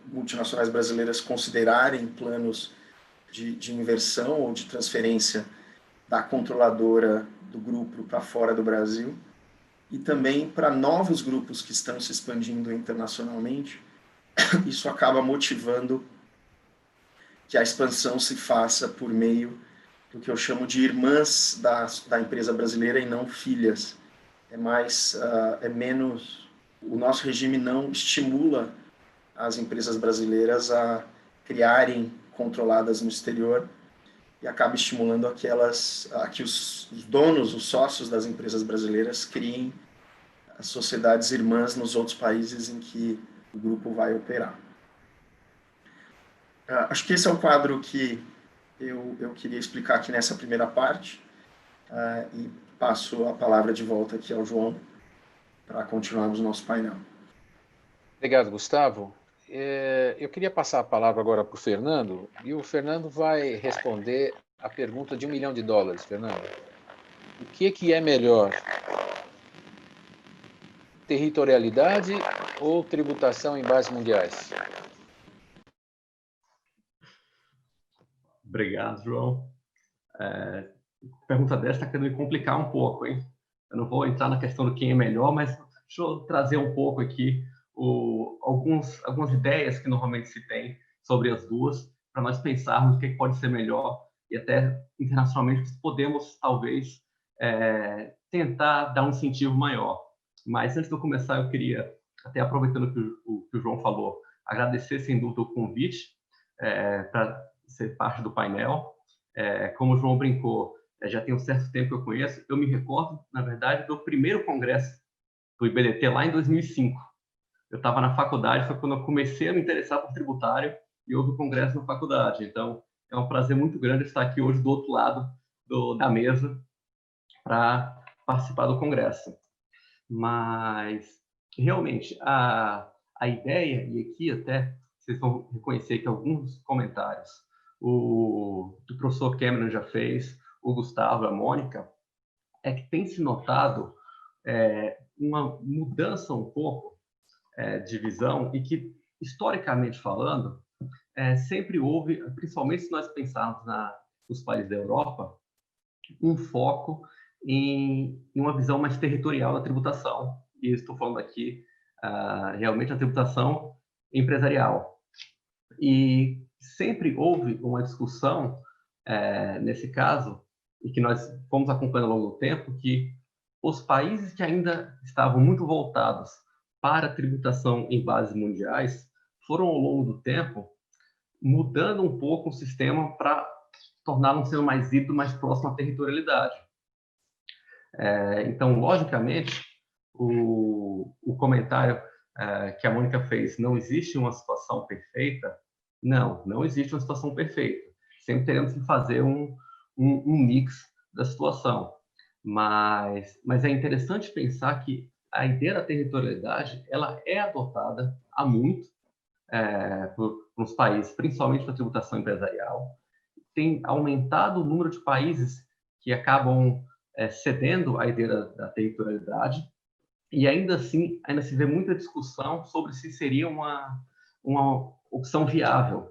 multinacionais brasileiras considerarem planos de inversão ou de transferência da controladora do grupo para fora do Brasil, e também para novos grupos que estão se expandindo internacionalmente. Isso acaba motivando que a expansão se faça por meio do que eu chamo de irmãs da empresa brasileira e não filhas. É menos... O nosso regime não estimula as empresas brasileiras a criarem controladas no exterior e acaba estimulando a que os donos, os sócios das empresas brasileiras criem as sociedades irmãs nos outros países em que o grupo vai operar. Acho que esse é o quadro que eu queria explicar aqui nessa primeira parte, e passo a palavra de volta aqui ao João para continuarmos o nosso painel.
Obrigado, Gustavo. Eu queria passar a palavra agora para o Fernando, e o Fernando vai responder a pergunta de $1 milhão. Fernando, o que é melhor? Territorialidade ou tributação em bases mundiais?
Obrigado, João. A pergunta dessa está querendo me complicar um pouco, hein? Eu não vou entrar na questão do quem é melhor, mas deixa eu trazer um pouco aqui algumas ideias que normalmente se tem sobre as duas, para nós pensarmos o que pode ser melhor e até internacionalmente podemos, talvez, tentar dar um incentivo maior. Mas antes de eu começar, eu queria, até aproveitando o que o João falou, agradecer, sem dúvida, o convite para ser parte do painel. Como o João brincou, já tem um certo tempo que eu conheço, eu me recordo, na verdade, do primeiro congresso do IBDT lá em 2005. Eu estava na faculdade, foi quando eu comecei a me interessar por tributário e houve o congresso na faculdade. Então, é um prazer muito grande estar aqui hoje do outro lado da mesa para participar do congresso. Mas, realmente, a ideia, e aqui até vocês vão reconhecer que alguns comentários o professor Cameron já fez, o Gustavo, a Mônica, é que tem se notado uma mudança um pouco de visão e que, historicamente falando, sempre houve, principalmente se nós pensarmos nos países da Europa, um foco em uma visão mais territorial da tributação. E estou falando aqui realmente a tributação empresarial. E sempre houve uma discussão nesse caso, e que nós fomos acompanhando ao longo do tempo, que os países que ainda estavam muito voltados para a tributação em bases mundiais foram, ao longo do tempo, mudando um pouco o sistema para torná-lo um sistema mais híbrido, mais próximo à territorialidade. Então, logicamente, o comentário que a Mônica fez, não existe uma situação perfeita, não existe uma situação perfeita. Sempre teremos que fazer um mix da situação. Mas é interessante pensar que a ideia da territorialidade ela é adotada há muito nos países, principalmente para a tributação empresarial. Tem aumentado o número de países que acabam cedendo à ideia da territorialidade, e ainda assim ainda se vê muita discussão sobre se seria uma opção viável.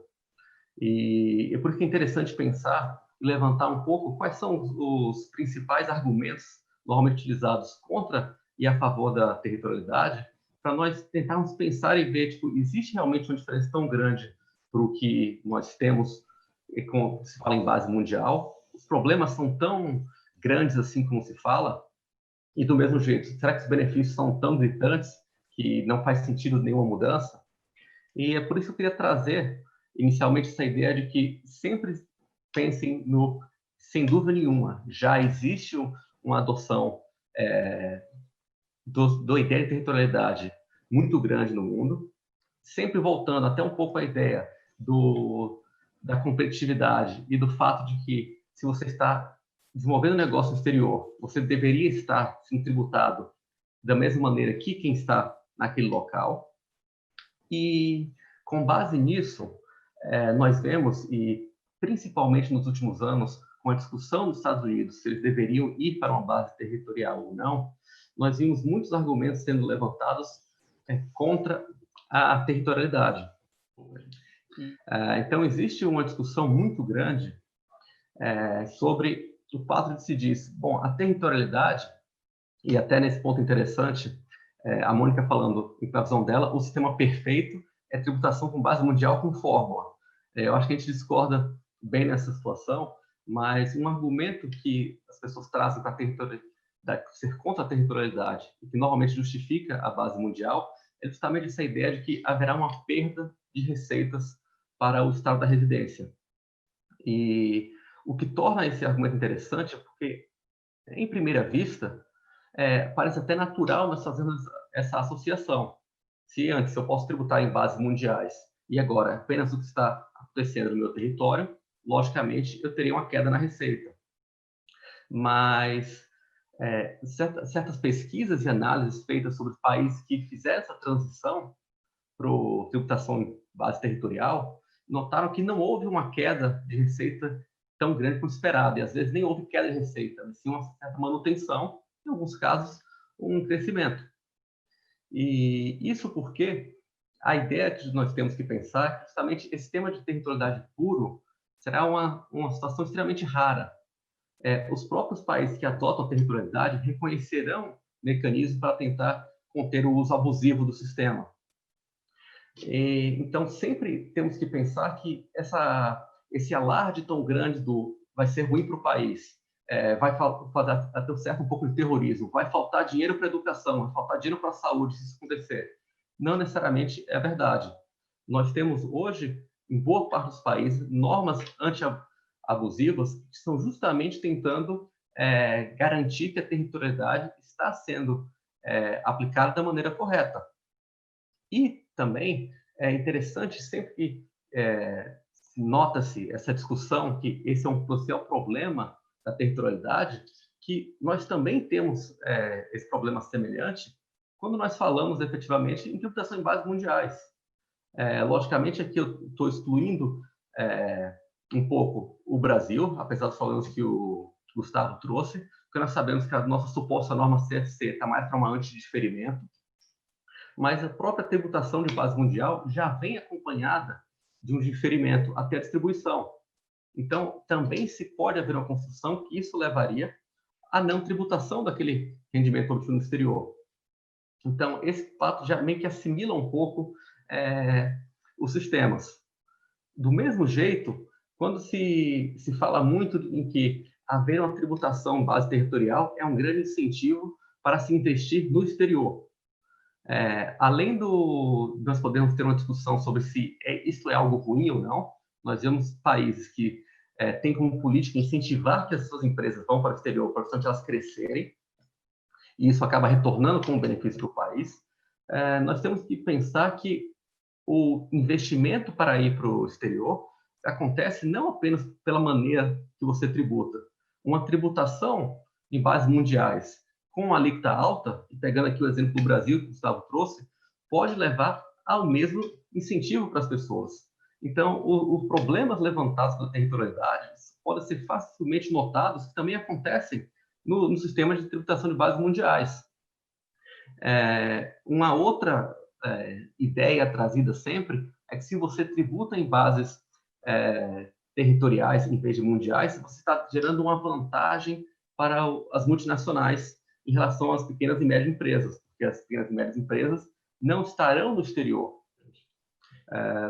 E é por isso que é interessante pensar e levantar um pouco quais são os principais argumentos normalmente utilizados contra e a favor da territorialidade, para nós tentarmos pensar e ver, tipo, existe realmente uma diferença tão grande para o que nós temos, como se fala em base mundial? Os problemas são tão grandes assim como se fala? E do mesmo jeito, será que os benefícios são tão gritantes que não faz sentido nenhuma mudança? E é por isso que eu queria trazer inicialmente essa ideia de que sempre pensem no, sem dúvida nenhuma, já existe uma adoção da ideia de territorialidade muito grande no mundo, sempre voltando até um pouco à ideia da competitividade e do fato de que se você está desenvolvendo um negócio no exterior, você deveria estar sendo tributado da mesma maneira que quem está naquele local. E com base nisso, nós vemos, e principalmente nos últimos anos, com a discussão dos Estados Unidos, se eles deveriam ir para uma base territorial ou não, nós vimos muitos argumentos sendo levantados contra a territorialidade. Então, existe uma discussão muito grande sobre o fato de se diz, bom, a territorialidade, e até nesse ponto interessante, a Mônica falando, em visão dela, o sistema perfeito é tributação com base mundial com fórmula. Eu acho que a gente discorda bem nessa situação, mas um argumento que as pessoas trazem para ser contra a territorialidade e que normalmente justifica a base mundial é justamente essa ideia de que haverá uma perda de receitas para o estado da residência. E o que torna esse argumento interessante é porque, em primeira vista, parece até natural nós fazermos essa associação. Se antes eu posso tributar em bases mundiais e agora apenas o que está acontecendo no meu território, logicamente eu teria uma queda na receita. Mas certas pesquisas e análises feitas sobre países que fizeram essa transição para a tributação em base territorial, notaram que não houve uma queda de receita tão grande quanto esperado, e às vezes nem houve queda de receita, mas sim uma certa manutenção, em alguns casos, um crescimento. E isso porque a ideia que nós temos que pensar é que justamente esse sistema de territorialidade puro será uma situação extremamente rara. Os próprios países que adotam a territorialidade reconhecerão mecanismos para tentar conter o uso abusivo do sistema. Então, sempre temos que pensar que esse alarde tão grande vai ser ruim para o país, vai fazer até certo um pouco de terrorismo, vai faltar dinheiro para a educação, vai faltar dinheiro para a saúde, se isso acontecer. Não necessariamente é verdade. Nós temos hoje, em boa parte dos países, normas anti-abusivas que estão justamente tentando garantir que a territorialidade está sendo aplicada da maneira correta. E também é interessante, sempre que nota-se essa discussão, que esse é um possível problema da territorialidade, que nós também temos esse problema semelhante quando nós falamos efetivamente em tributação em bases mundiais. Logicamente, aqui eu estou excluindo um pouco o Brasil, apesar dos problemas que o Gustavo trouxe, porque nós sabemos que a nossa suposta norma CFC está mais para uma antidiferimento, mas a própria tributação de base mundial já vem acompanhada de um diferimento até a distribuição. Então, também se pode haver uma construção que isso levaria à não tributação daquele rendimento obtido no exterior. Então, esse fato já meio que assimila um pouco os sistemas. Do mesmo jeito, quando se fala muito em que haver uma tributação base territorial é um grande incentivo para se investir no exterior. Além nós podemos ter uma discussão sobre se isso é algo ruim ou não, nós vemos países que têm como política incentivar que as suas empresas vão para o exterior, para elas crescerem, e isso acaba retornando como benefício para o país. Nós temos que pensar que o investimento para ir para o exterior acontece não apenas pela maneira que você tributa. Uma tributação em bases mundiais com uma alíquota alta, e pegando aqui o exemplo do Brasil que o Gustavo trouxe, pode levar ao mesmo incentivo para as pessoas. Então, os problemas levantados pela territorialidade podem ser facilmente notados que também acontecem no sistema de tributação de bases mundiais. Uma outra ideia trazida sempre é que se você tributa em bases territoriais em vez de mundiais, você está gerando uma vantagem para as multinacionais em relação às pequenas e médias empresas, porque as pequenas e médias empresas não estarão no exterior.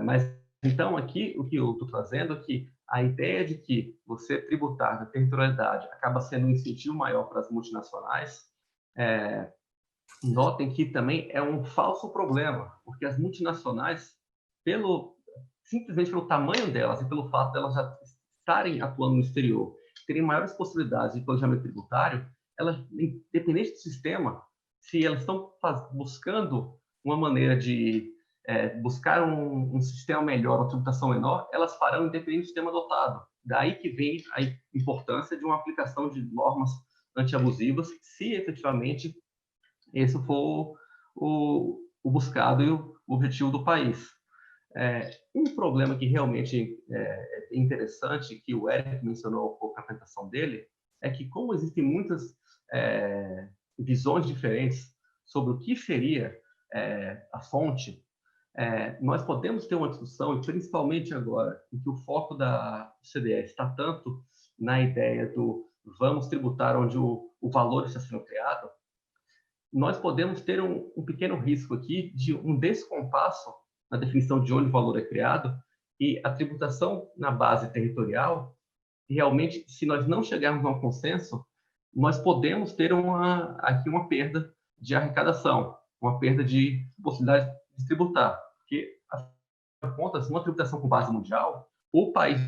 Mas, então, aqui, o que eu estou trazendo é que a ideia de que você tributar na territorialidade acaba sendo um incentivo maior para as multinacionais, notem que também é um falso problema, porque as multinacionais, simplesmente pelo tamanho delas e pelo fato de elas já estarem atuando no exterior, terem maiores possibilidades de planejamento tributário, elas, independente do sistema, se elas estão buscando uma maneira de buscar um sistema melhor, uma tributação menor, elas farão independente do sistema adotado. Daí que vem a importância de uma aplicação de normas antiabusivas, se efetivamente esse for o buscado e o objetivo do país. Um problema que realmente é interessante, que o Eric mencionou um pouco na apresentação dele, é que como existem muitas visões diferentes sobre o que seria a fonte, nós podemos ter uma discussão, e principalmente agora, em que o foco da CDE está tanto na ideia do vamos tributar onde o valor está sendo criado, nós podemos ter um pequeno risco aqui de um descompasso na definição de onde o valor é criado e a tributação na base territorial, realmente, se nós não chegarmos a um consenso, nós podemos ter aqui uma perda de arrecadação, uma perda de possibilidade de tributar, porque, afinal de contas, numa tributação com base mundial, o país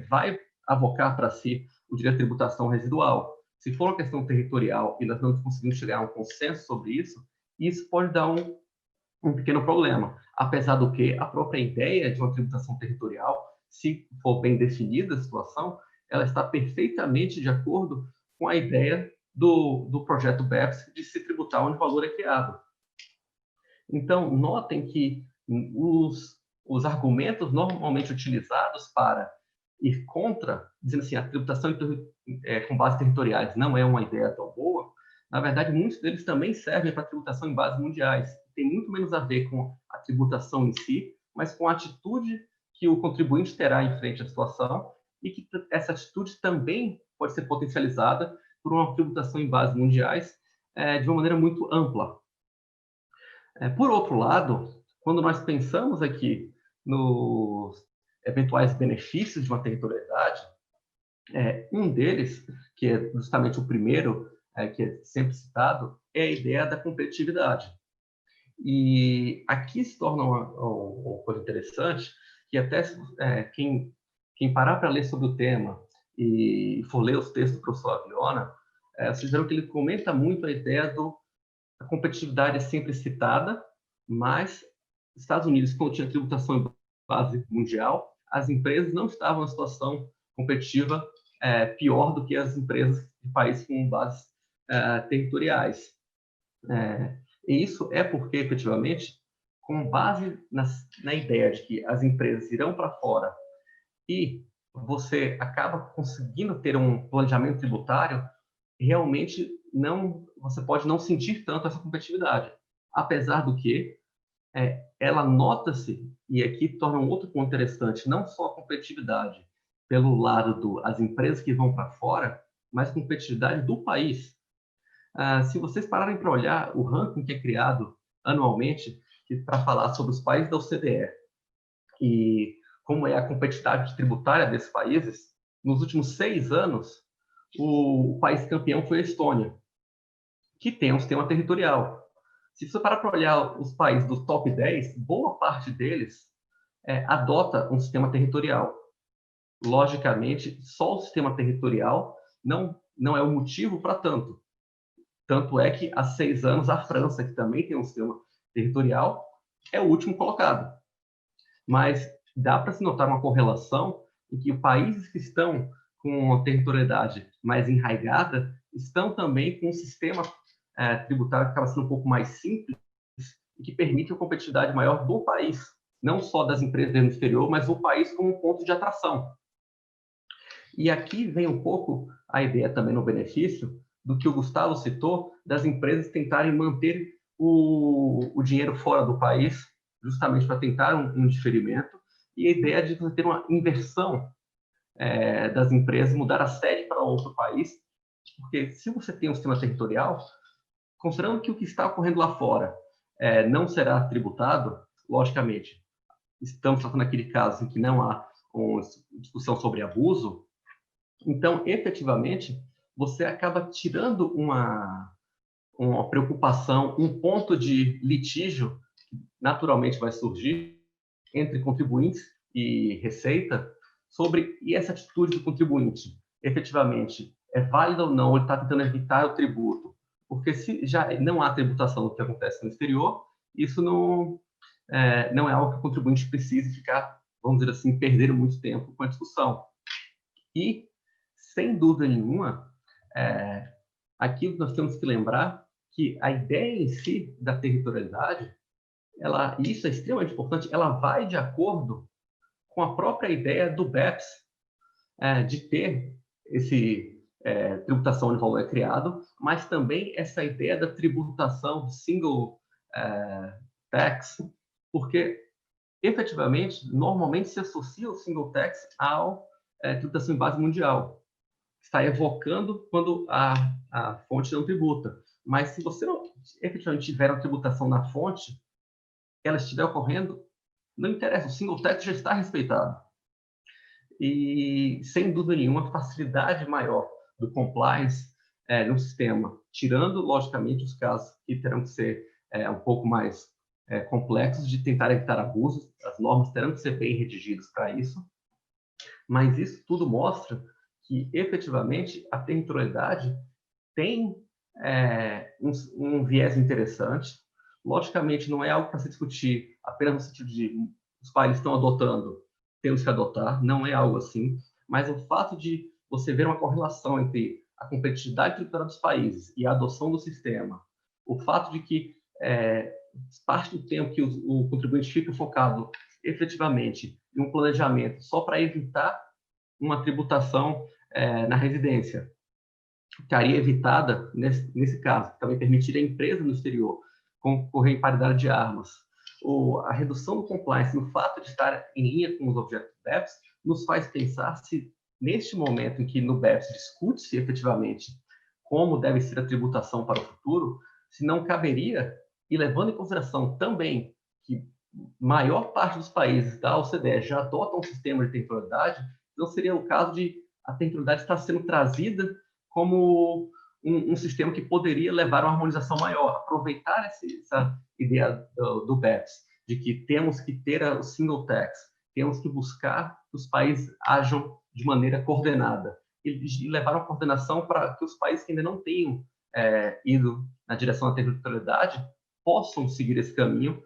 vai avocar para si o direito de tributação residual. Se for uma questão territorial e nós não conseguimos chegar a um consenso sobre isso, isso pode dar um pequeno problema, apesar do que a própria ideia de uma tributação territorial, se for bem definida a situação, ela está perfeitamente de acordo com a ideia do projeto BEPS de se tributar onde o valor é criado. Então, notem que os argumentos normalmente utilizados para ir contra, dizendo assim, a tributação com bases territoriais não é uma ideia tão boa, na verdade, muitos deles também servem para tributação em bases mundiais. Tem muito menos a ver com a tributação em si, mas com a atitude que o contribuinte terá em frente à situação e que essa atitude também pode ser potencializada por uma tributação em bases mundiais de uma maneira muito ampla. Por outro lado, quando nós pensamos aqui nos eventuais benefícios de uma territorialidade, um deles, que é justamente o primeiro, que é sempre citado, é a ideia da competitividade. E aqui se torna uma coisa interessante, que até quem parar para ler sobre o tema e for ler os textos do professor Aviona, vocês verão que ele comenta muito a ideia da competitividade é sempre citada, mas Estados Unidos, quando tinha tributação em base mundial, as empresas não estavam em situação competitiva pior do que as empresas de países com bases territoriais. E isso é porque, efetivamente, com base na ideia de que as empresas irão para fora e você acaba conseguindo ter um planejamento tributário, realmente você pode não sentir tanto essa competitividade. Apesar do que, ela nota-se, e aqui torna um outro ponto interessante, não só a competitividade pelo lado das empresas que vão para fora, mas a competitividade do país. Se vocês pararem para olhar o ranking que é criado anualmente para falar sobre os países da OCDE e como é a competitividade tributária desses países, nos últimos 6 anos, o país campeão foi a Estônia, que tem um sistema territorial. Se você parar para olhar os países do top 10, boa parte deles adota um sistema territorial. Logicamente, só o sistema territorial não é o motivo para tanto. Tanto é que há 6 anos a França, que também tem um sistema territorial, é o último colocado. Mas dá para se notar uma correlação em que países que estão com uma territorialidade mais enraizada estão também com um sistema tributário que acaba sendo um pouco mais simples e que permite uma competitividade maior do país, não só das empresas no exterior, mas do país como ponto de atração. E aqui vem um pouco a ideia também no benefício do que o Gustavo citou, das empresas tentarem manter o dinheiro fora do país, justamente para tentar um diferimento, e a ideia de você ter uma inversão das empresas, mudar a sede para outro país, porque se você tem um sistema territorial, considerando que o que está ocorrendo lá fora não será tributado, logicamente, estamos tratando aquele caso em que não há uma discussão sobre abuso, então, efetivamente, você acaba tirando uma preocupação, um ponto de litígio que naturalmente vai surgir entre contribuintes e Receita e essa atitude do contribuinte, efetivamente, é válida ou não, ele está tentando evitar o tributo, porque se já não há tributação do que acontece no exterior, isso não é algo que o contribuinte precise ficar, vamos dizer assim, perder muito tempo com a discussão. E, sem dúvida nenhuma, aqui nós temos que lembrar que a ideia em si da territorialidade, e isso é extremamente importante, ela vai de acordo com a própria ideia do BEPS, de ter tributação onde o valor é criado, mas também essa ideia da tributação single tax, porque, efetivamente, normalmente se associa o single tax à tributação em base mundial. Está evocando quando a fonte não tributa. Mas se você não efetivamente tiver uma tributação na fonte, ela estiver ocorrendo, não interessa, o single tax já está respeitado. E, sem dúvida nenhuma, facilidade maior do compliance no sistema, tirando, logicamente, os casos que terão que ser um pouco mais complexos de tentar evitar abusos, as normas terão que ser bem redigidas para isso, mas isso tudo mostra que, efetivamente, a territorialidade tem um viés interessante, Logicamente, não é algo para se discutir apenas no sentido de os países estão adotando, temos que adotar, não é algo assim, mas o fato de você ver uma correlação entre a competitividade tributária dos países e a adoção do sistema, o fato de que parte do tempo que o contribuinte fica focado efetivamente em um planejamento só para evitar uma tributação na residência, ficaria evitada nesse caso, que também permitiria a empresa no exterior concorrer em paridade de armas. A redução do compliance no fato de estar em linha com os objetos do BEPS nos faz pensar se, neste momento em que no BEPS discute-se efetivamente como deve ser a tributação para o futuro, se não caberia, e levando em consideração também que maior parte dos países da OCDE já adotam um sistema de temporalidade, não seria o caso de a temporalidade estar sendo trazida como um sistema que poderia levar a uma harmonização maior, aproveitar essa ideia do BEPS, de que temos que ter o single tax, temos que buscar que os países ajam de maneira coordenada, e levar uma coordenação para que os países que ainda não tenham ido na direção da territorialidade possam seguir esse caminho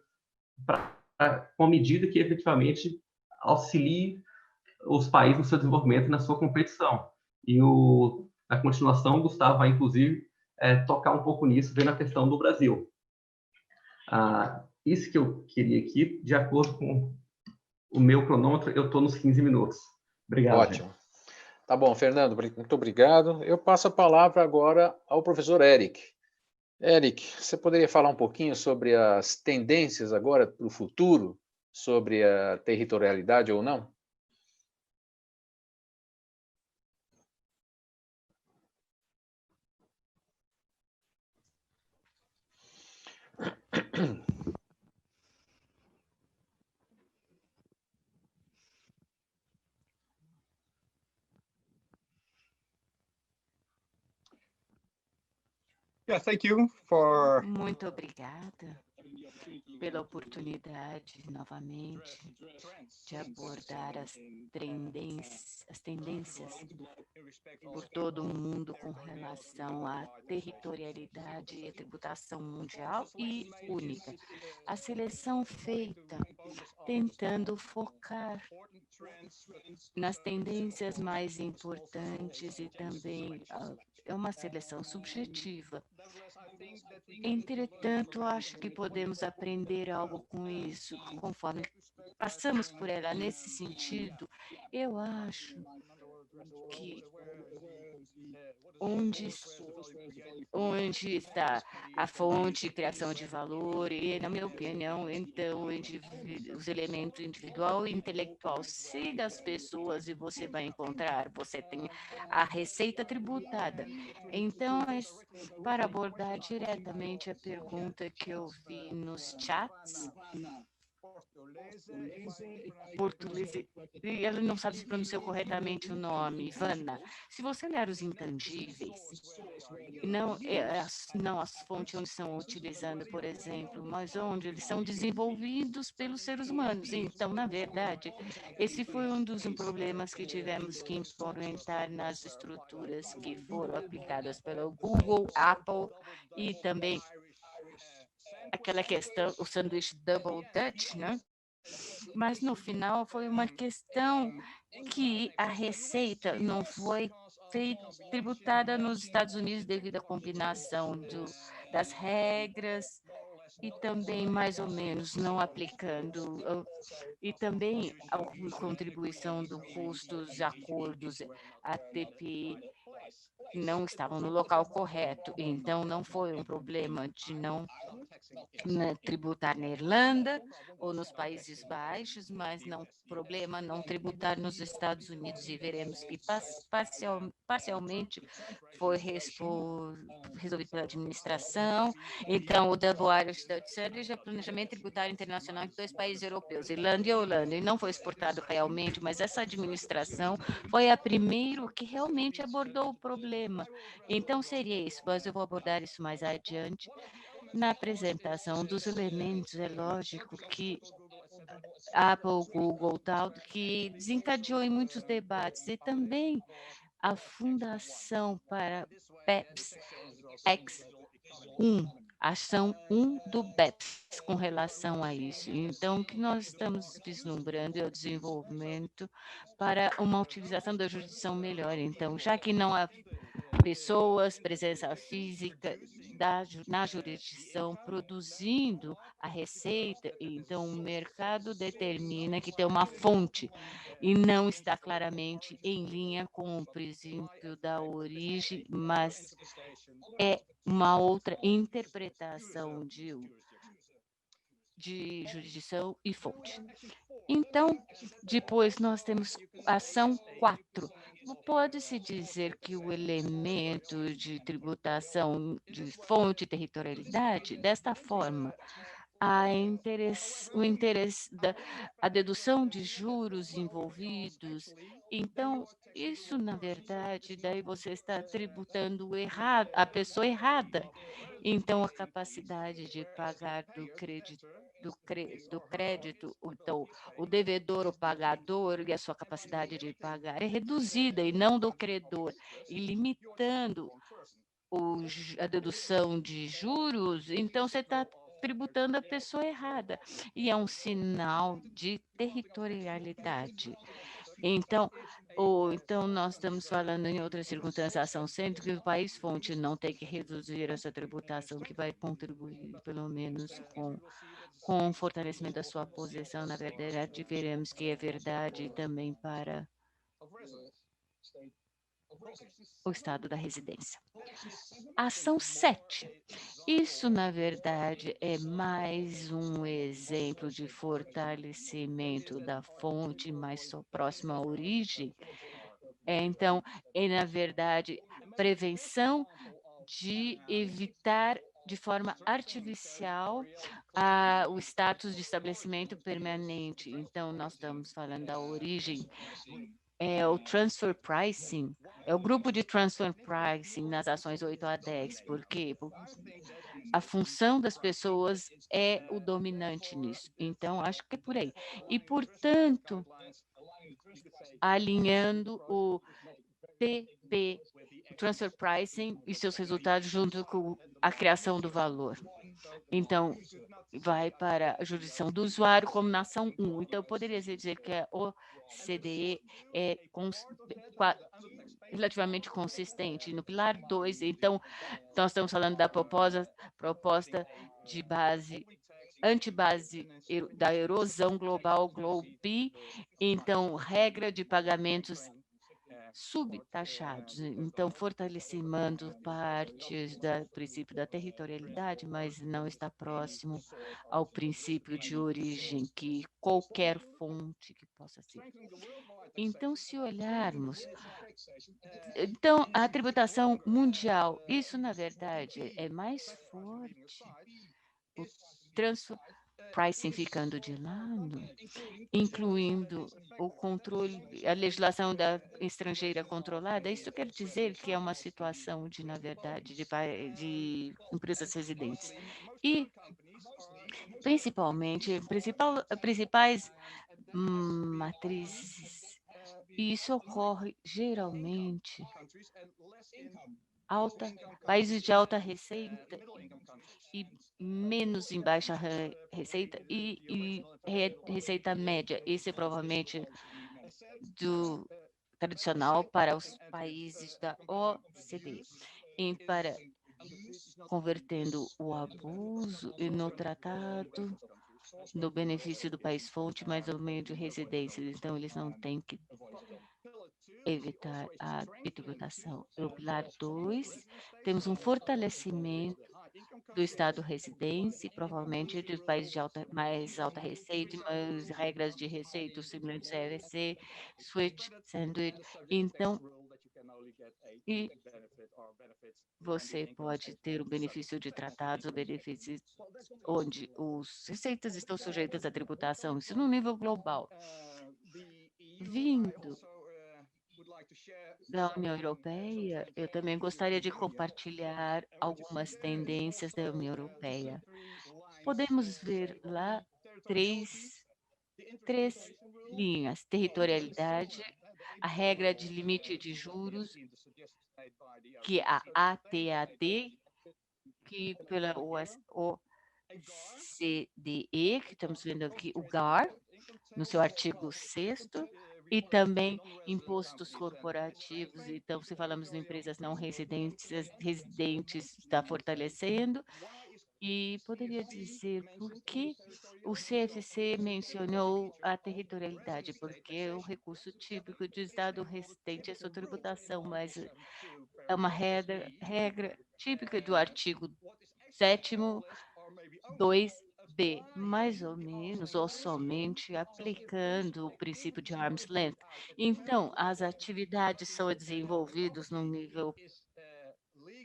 com a medida que efetivamente auxilie os países no seu desenvolvimento e na sua competição. E na continuação, o Gustavo vai, inclusive, tocar um pouco nisso, vendo a questão do Brasil. Isso que eu queria aqui, de acordo com o meu cronômetro, eu estou nos 15 minutos. Obrigado.
Ótimo. Gente. Tá bom, Fernando, muito obrigado. Eu passo a palavra agora ao professor Eric. Eric, você poderia falar um pouquinho sobre as tendências agora para o futuro, sobre a territorialidade ou não?
Muito obrigada pela oportunidade, novamente, de abordar as tendências por todo o mundo com relação à territorialidade e tributação mundial e única. A seleção feita tentando focar nas tendências mais importantes e também é uma seleção subjetiva. Entretanto, acho que podemos aprender algo com isso, conforme passamos por ela. Nesse sentido, eu acho que onde está a fonte de criação de valor e, na minha opinião, então, os elementos individual e intelectual, se das pessoas, e você vai encontrar, você tem a receita tributada. Então, para abordar diretamente a pergunta que eu vi nos chats, português, e ela não sabe se pronunciou corretamente o nome, Ivana. Se você olhar os intangíveis, não as fontes onde são utilizadas, por exemplo, mas onde eles são desenvolvidos pelos seres humanos. Então, na verdade, esse foi um dos problemas que tivemos que implementar nas estruturas que foram aplicadas pelo Google, Apple e também aquela questão, o sanduíche Double Dutch, né? Mas, no final, foi uma questão que a receita não foi tributada nos Estados Unidos devido à combinação das regras e também, mais ou menos, não aplicando, e também a contribuição do custo dos acordos ATP não estavam no local correto. Então, não foi um problema de não tributar na Irlanda ou nos Países Baixos, mas problema não tributar nos Estados Unidos, e veremos que parcialmente foi resolvido pela administração. Então, o Double Irish Dutch Service é planejamento tributário internacional em 2 países europeus, Irlanda e Holanda, e não foi exportado realmente, mas essa administração foi a primeira que realmente abordou o problema. Então, seria isso, mas eu vou abordar isso mais adiante. Na apresentação dos elementos, é lógico que Apple, Google, tal, que desencadeou em muitos debates, e também a fundação para PEPS X1, ação 1 do BEPS com relação a isso. Então, o que nós estamos vislumbrando é o desenvolvimento para uma utilização da jurisdição melhor. Então, já que não há pessoas, presença física na jurisdição produzindo a receita, então o mercado determina que tem uma fonte e não está claramente em linha com o princípio da origem, mas é uma outra interpretação de jurisdição e fonte. Então, depois nós temos ação 4. Pode-se dizer que o elemento de tributação de fonte e territorialidade, desta forma, o interesse a dedução de juros envolvidos. Então, isso, na verdade, daí você está tributando errado, a pessoa errada. Então, a capacidade de pagar do crédito, então, o devedor, o pagador e a sua capacidade de pagar é reduzida e não do credor, e limitando a dedução de juros, então você está tributando a pessoa errada. E é um sinal de territorialidade. Então, nós estamos falando em outras circunstâncias, sendo que o país fonte não tem que reduzir essa tributação, que vai contribuir, pelo menos, com o fortalecimento da sua posição. Na verdade, veremos que é verdade também para o estado da residência. Ação 7. Isso, na verdade, é mais um exemplo de fortalecimento da fonte mais próxima à origem. Então, na verdade, prevenção de evitar de forma artificial o status de estabelecimento permanente. Então, nós estamos falando da origem, o transfer pricing, é o grupo de transfer pricing nas ações 8 a 10. Por quê? Porque a função das pessoas é o dominante nisso. Então, acho que é por aí. E, portanto, alinhando o TP, transfer pricing, e seus resultados junto com a criação do valor. Então, vai para a jurisdição do usuário como nação 1. Então, eu poderia dizer que a OCDE é relativamente consistente. No pilar 2, então, nós estamos falando da proposta de base, antibase da erosão global, GloBE, então, regra de pagamentos subtaxados, então fortalecendo partes do princípio da territorialidade, mas não está próximo ao princípio de origem, que qualquer fonte que possa ser. Então, se olharmos, então, a tributação mundial, isso, na verdade, é mais forte, o transfer pricing ficando de lado, incluindo o controle, a legislação da estrangeira controlada. Isso quer dizer que é uma situação de, na verdade, de empresas residentes. E, principalmente, principais matrizes, e isso ocorre geralmente países de alta receita e menos em baixa receita e receita média. Esse é provavelmente tradicional para os países da OCDE. Convertendo o abuso no tratado, no benefício do país fonte, mais ou menos de residência. Então, eles não têm que evitar a tributação. No pilar 2, temos um fortalecimento do Estado residência, provavelmente dos países de mais alta receita, mais regras de receita, semelhantes ao CVC, switch, sandwich. Então, e você pode ter o benefício de tratados, o benefício onde as receitas estão sujeitas à tributação, isso no nível global. Vindo da União Europeia, eu também gostaria de compartilhar algumas tendências da União Europeia. Podemos ver lá três linhas: territorialidade, a regra de limite de juros, que é a ATAD, que pela OCDE, que estamos vendo aqui o GAR, no seu artigo 6º, e também impostos corporativos. Então, se falamos de empresas não residentes, está fortalecendo. E poderia dizer por que o CFC mencionou a territorialidade, porque o recurso típico de Estado residente é sua tributação, mas é uma regra típica do artigo 7º, 2b, mais ou menos, ou somente aplicando o princípio de arm's length. Então, as atividades são desenvolvidas no nível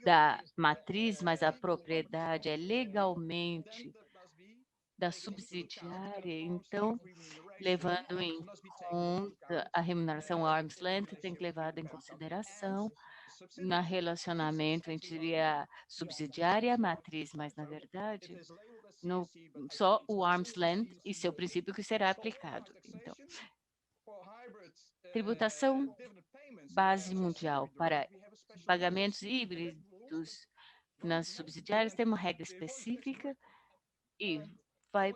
da matriz, mas a propriedade é legalmente da subsidiária. Então, levando em conta a remuneração arm's length, tem que levar em consideração no relacionamento entre a subsidiária e a matriz, mas, na verdade, só o arm's length e seu princípio que será aplicado. Então, tributação base mundial para pagamentos híbridos nas subsidiárias tem uma regra específica e vai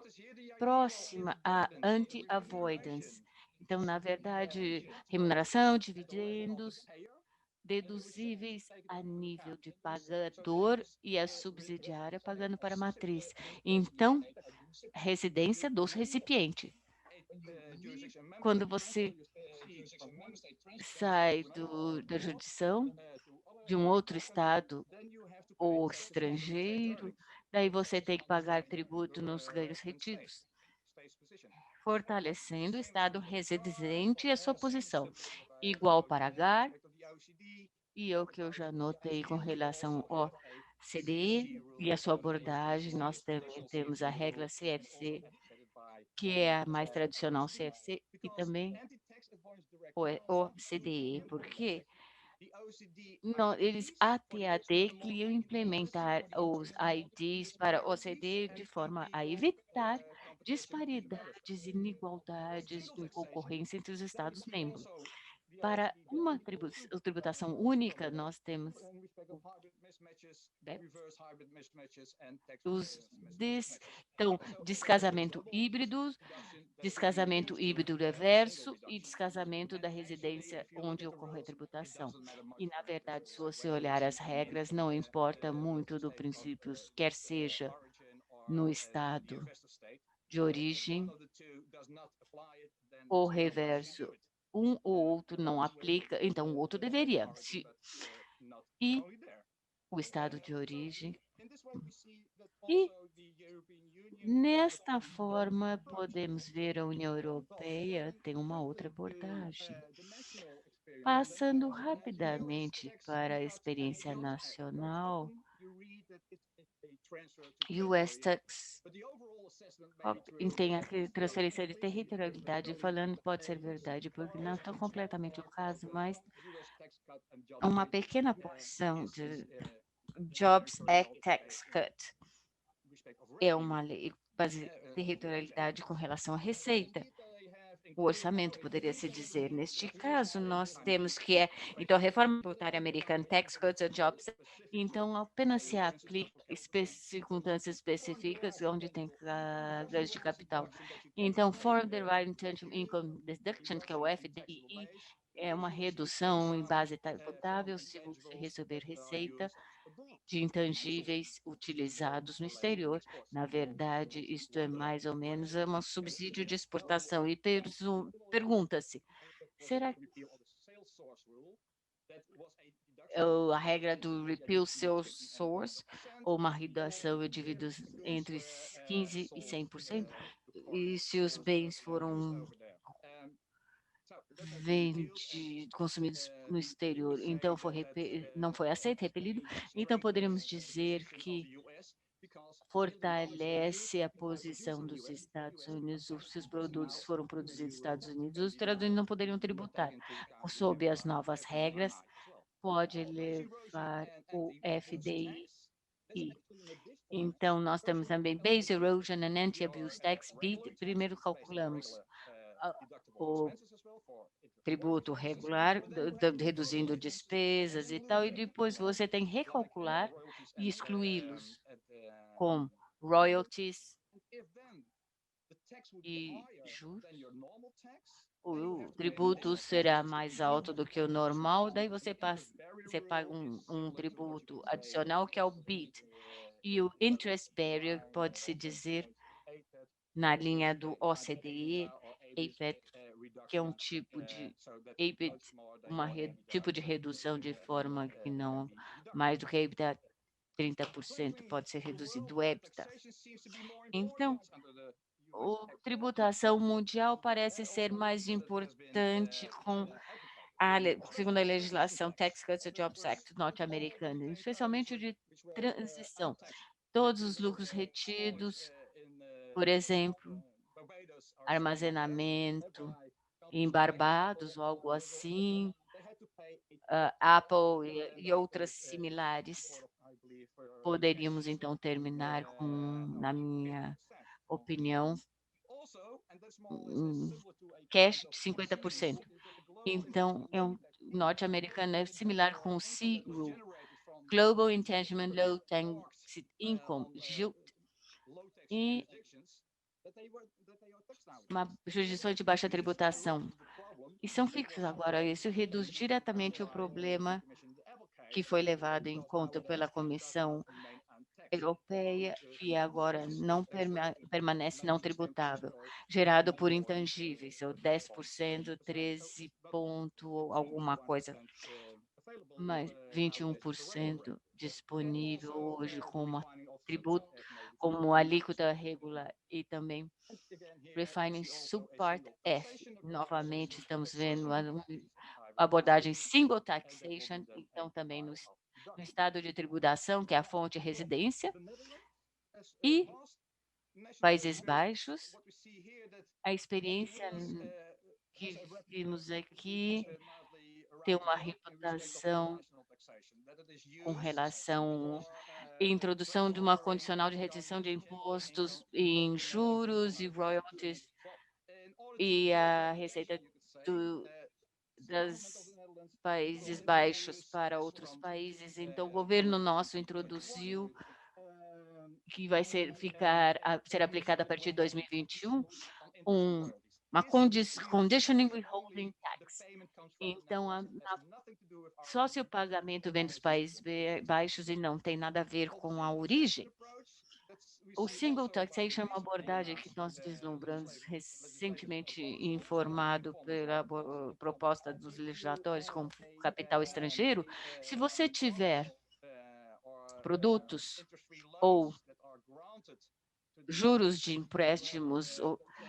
próxima à anti-avoidance. Então, na verdade, remuneração, dividendos, deduzíveis a nível de pagador e a subsidiária pagando para a matriz. Então, residência dos recipientes. Quando você sai da jurisdição de um outro estado ou estrangeiro, daí você tem que pagar tributo nos ganhos retidos, fortalecendo o estado residente e a sua posição. Igual para GAR, e o que eu já notei com relação ao CDE e a sua abordagem, nós também temos a regra CFC, que é a mais tradicional CFC, e também o CDE, porque eles ATAD queriam implementar os IDs para o OCDE de forma a evitar disparidades e inigualdades em concorrência entre os Estados-membros. Para uma tributação única, nós temos descasamento híbrido reverso e descasamento da residência onde ocorre a tributação. E, na verdade, se você olhar as regras, não importa muito do princípio, quer seja no estado de origem ou reverso, um ou outro não aplica, então o outro deveria. E o estado de origem. E, nesta forma, podemos ver a União Europeia tem uma outra abordagem. Passando rapidamente para a experiência nacional, US Tax tem a transferência de territorialidade, falando pode ser verdade, porque não está completamente o caso, mas uma pequena porção de Jobs Act Tax Cut é uma lei de territorialidade com relação à receita. O orçamento, poderia se dizer. Neste caso, nós temos que então, a reforma tributária americana, Tax Cuts and Jobs, então, apenas se aplica circunstâncias específicas onde tem ganhos de capital. Então, Foreign Derived Intangible Income Deduction, que é o FDII, é uma redução em base tributável se você receber receita de intangíveis utilizados no exterior. Na verdade, isto é mais ou menos um subsídio de exportação. E pergunta-se, será que a regra do repeal sales source, ou uma redução de dívidas entre 15% e 100%, e se os bens foram consumidos no exterior, então não foi aceito, repelido, então poderíamos dizer que fortalece a posição dos Estados Unidos, se os produtos foram produzidos nos Estados Unidos, os Estados Unidos não poderiam tributar. Sob as novas regras, pode levar o FDI. Então, nós temos também Base Erosion and Anti-Abuse Tax. Primeiro calculamos o tributo regular, reduzindo despesas e tal, e depois você tem que recalcular e excluí-los com royalties e juros. O tributo será mais alto do que o normal, daí você paga um tributo adicional, que é o BEAT. E o interest barrier, pode-se dizer, na linha do OCDE, APET, que é um tipo de APET, tipo de redução de forma que não mais do que EBITDA 30% pode ser reduzido o EBITDA. Então, a tributação mundial parece ser mais importante segundo a legislação Tax Cuts and Jobs Act norte-americana, especialmente o de transição. Todos os lucros retidos, por exemplo, armazenamento em Barbados ou algo assim, Apple e outras similares. Poderíamos, então, terminar com, na minha opinião, cash de 50%. Então, norte-americano é similar com o C-Rule, Global Intangible Low Tax Income, GILT, e uma jurisdição de baixa tributação. E são fixos agora. Isso reduz diretamente o problema que foi levado em conta pela Comissão Europeia, que agora não permanece não tributável, gerado por intangíveis, ou 10%, 13 ponto alguma coisa, mas 21% disponível hoje como tributo, como alíquota regular, e também Refining Subpart F. Novamente, estamos vendo a abordagem Single Taxation, então também no estado de tributação, que é a fonte residência, e Países Baixos, a experiência que vimos aqui tem uma reputação com relação à introdução de uma condicional de retenção de impostos em juros e royalties e a receita das Países Baixos para outros países. Então, o governo nosso introduziu, que vai ser aplicada a partir de 2021, uma conditioning withholding tax. Então, só se o pagamento vem dos Países Baixos e não tem nada a ver com a origem. O single taxation é uma abordagem que nós vislumbramos recentemente, informado pela proposta dos legisladores com capital estrangeiro. Se você tiver produtos ou juros de empréstimos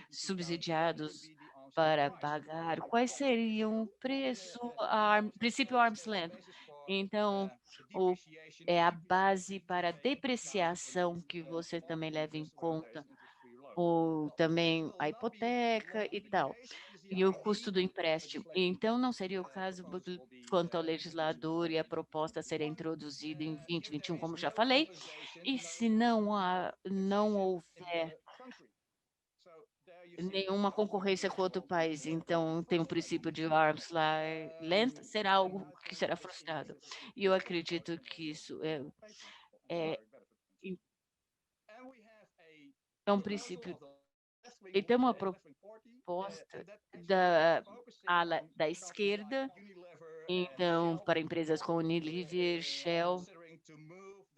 subsidiados para pagar, quais seriam o princípio arm's length? Então, é a base para depreciação que você também leva em conta, ou também a hipoteca e tal, e o custo do empréstimo. Então, não seria o caso quanto ao legislador e a proposta será introduzida em 2021, como já falei, e se não houver nenhuma concorrência com outro país, então tem o princípio de arm's length, será algo que será frustrado. E eu acredito que isso é um princípio. E tem uma proposta da ala da esquerda, então, para empresas como Unilever, Shell,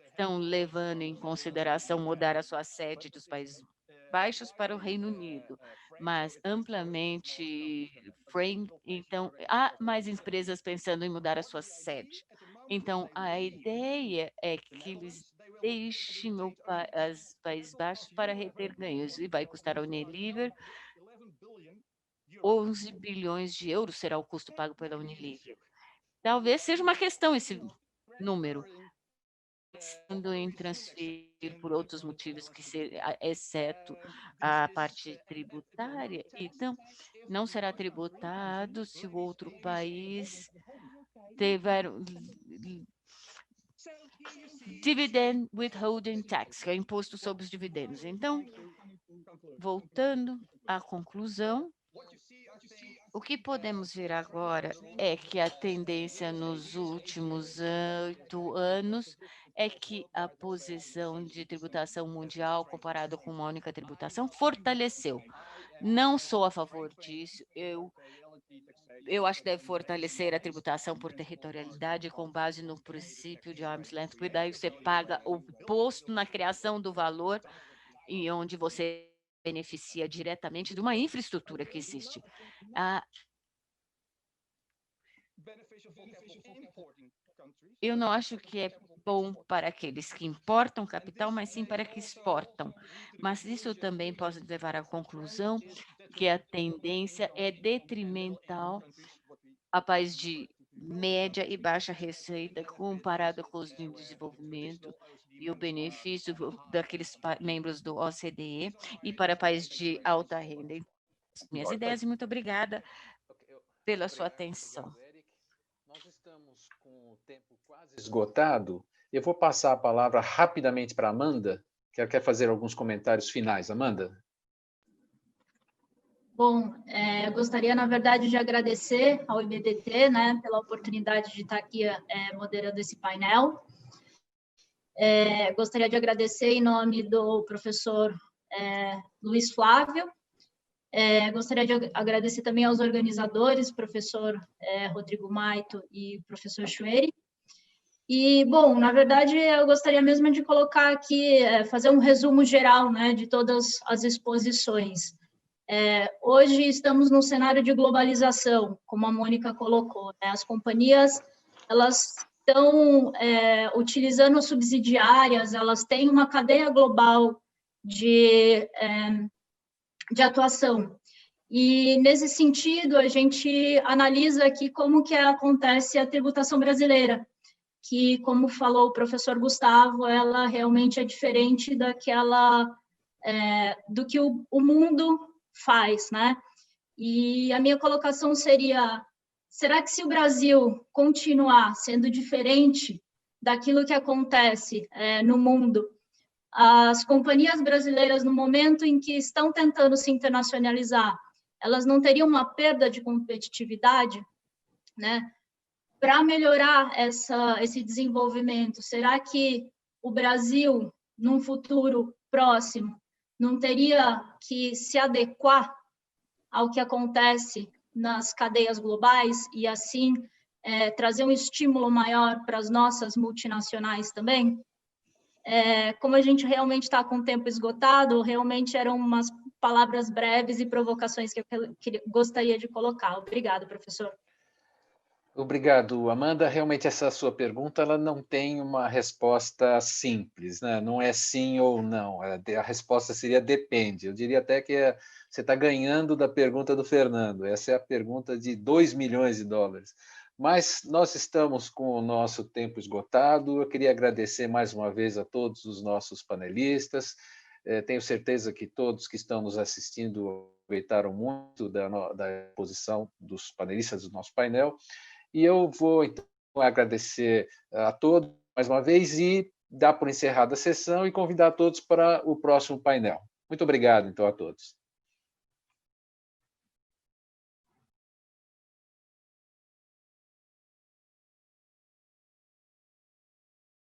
estão levando em consideração mudar a sua sede dos Países Baixos para o Reino Unido, mas amplamente então há mais empresas pensando em mudar a sua sede. Então, a ideia é que eles deixem os Países Baixos para reter ganhos, e vai custar a Unilever 11 bilhões de euros será o custo pago pela Unilever. Talvez seja uma questão esse número, pensando em transferir por outros motivos, exceto a parte tributária. Então, não será tributado se o outro país tiver dividend withholding tax, que é imposto sobre os dividendos. Então, voltando à conclusão, O que podemos ver agora é que a tendência nos últimos 8 anos é que a posição de tributação mundial, comparada com uma única tributação, fortaleceu. Não sou a favor disso, eu acho que deve fortalecer a tributação por territorialidade com base no princípio de arm's length, porque daí você paga o imposto na criação do valor e onde você beneficia diretamente de uma infraestrutura que existe. Eu não acho que é bom para aqueles que importam capital, mas sim para que exportam. Mas isso também pode levar à conclusão que a tendência é detrimental a países de média e baixa receita comparado com os de desenvolvimento e o benefício daqueles membros do OCDE e para países de alta renda. Minhas ideias e muito obrigada pela sua atenção.
Nós estamos com o tempo quase esgotado. Eu vou passar a palavra rapidamente para a Amanda, que ela quer fazer alguns comentários finais. Amanda?
Bom, eu gostaria, na verdade, de agradecer ao IBDT, né, pela oportunidade de estar aqui moderando esse painel. Gostaria de agradecer em nome do professor Luiz Flávio. Gostaria de agradecer também aos organizadores, professor Rodrigo Maito e professor Chueri. E, bom, na verdade, eu gostaria mesmo de colocar aqui, fazer um resumo geral, né, de todas as exposições. Hoje estamos num cenário de globalização, como a Mônica colocou, né? As companhias, elas estão utilizando subsidiárias, elas têm uma cadeia global de atuação. E, nesse sentido, a gente analisa aqui como que acontece a tributação brasileira, que, como falou o professor Gustavo, ela realmente é diferente daquela, do que o mundo faz, né? E a minha colocação seria, será que se o Brasil continuar sendo diferente daquilo que acontece no mundo, as companhias brasileiras, no momento em que estão tentando se internacionalizar, elas não teriam uma perda de competitividade, né? Para melhorar esse desenvolvimento, será que o Brasil, num futuro próximo, não teria que se adequar ao que acontece nas cadeias globais e, assim, trazer um estímulo maior para as nossas multinacionais também? Como a gente realmente está com o tempo esgotado, realmente eram umas palavras breves e provocações que eu gostaria de colocar. Obrigada, professor.
Obrigado, Amanda. Realmente essa sua pergunta ela não tem uma resposta simples, né? Não é sim ou não. A resposta seria depende. Eu diria até que você está ganhando da pergunta do Fernando. Essa é a pergunta de 2 milhões de dólares. Mas nós estamos com o nosso tempo esgotado. Eu queria agradecer mais uma vez a todos os nossos panelistas. Tenho certeza que todos que estão nos assistindo aproveitaram muito da exposição dos panelistas do nosso painel. E eu vou, então, agradecer a todos mais uma vez e dar por encerrada a sessão e convidar todos para o próximo painel. Muito obrigado, então, a todos.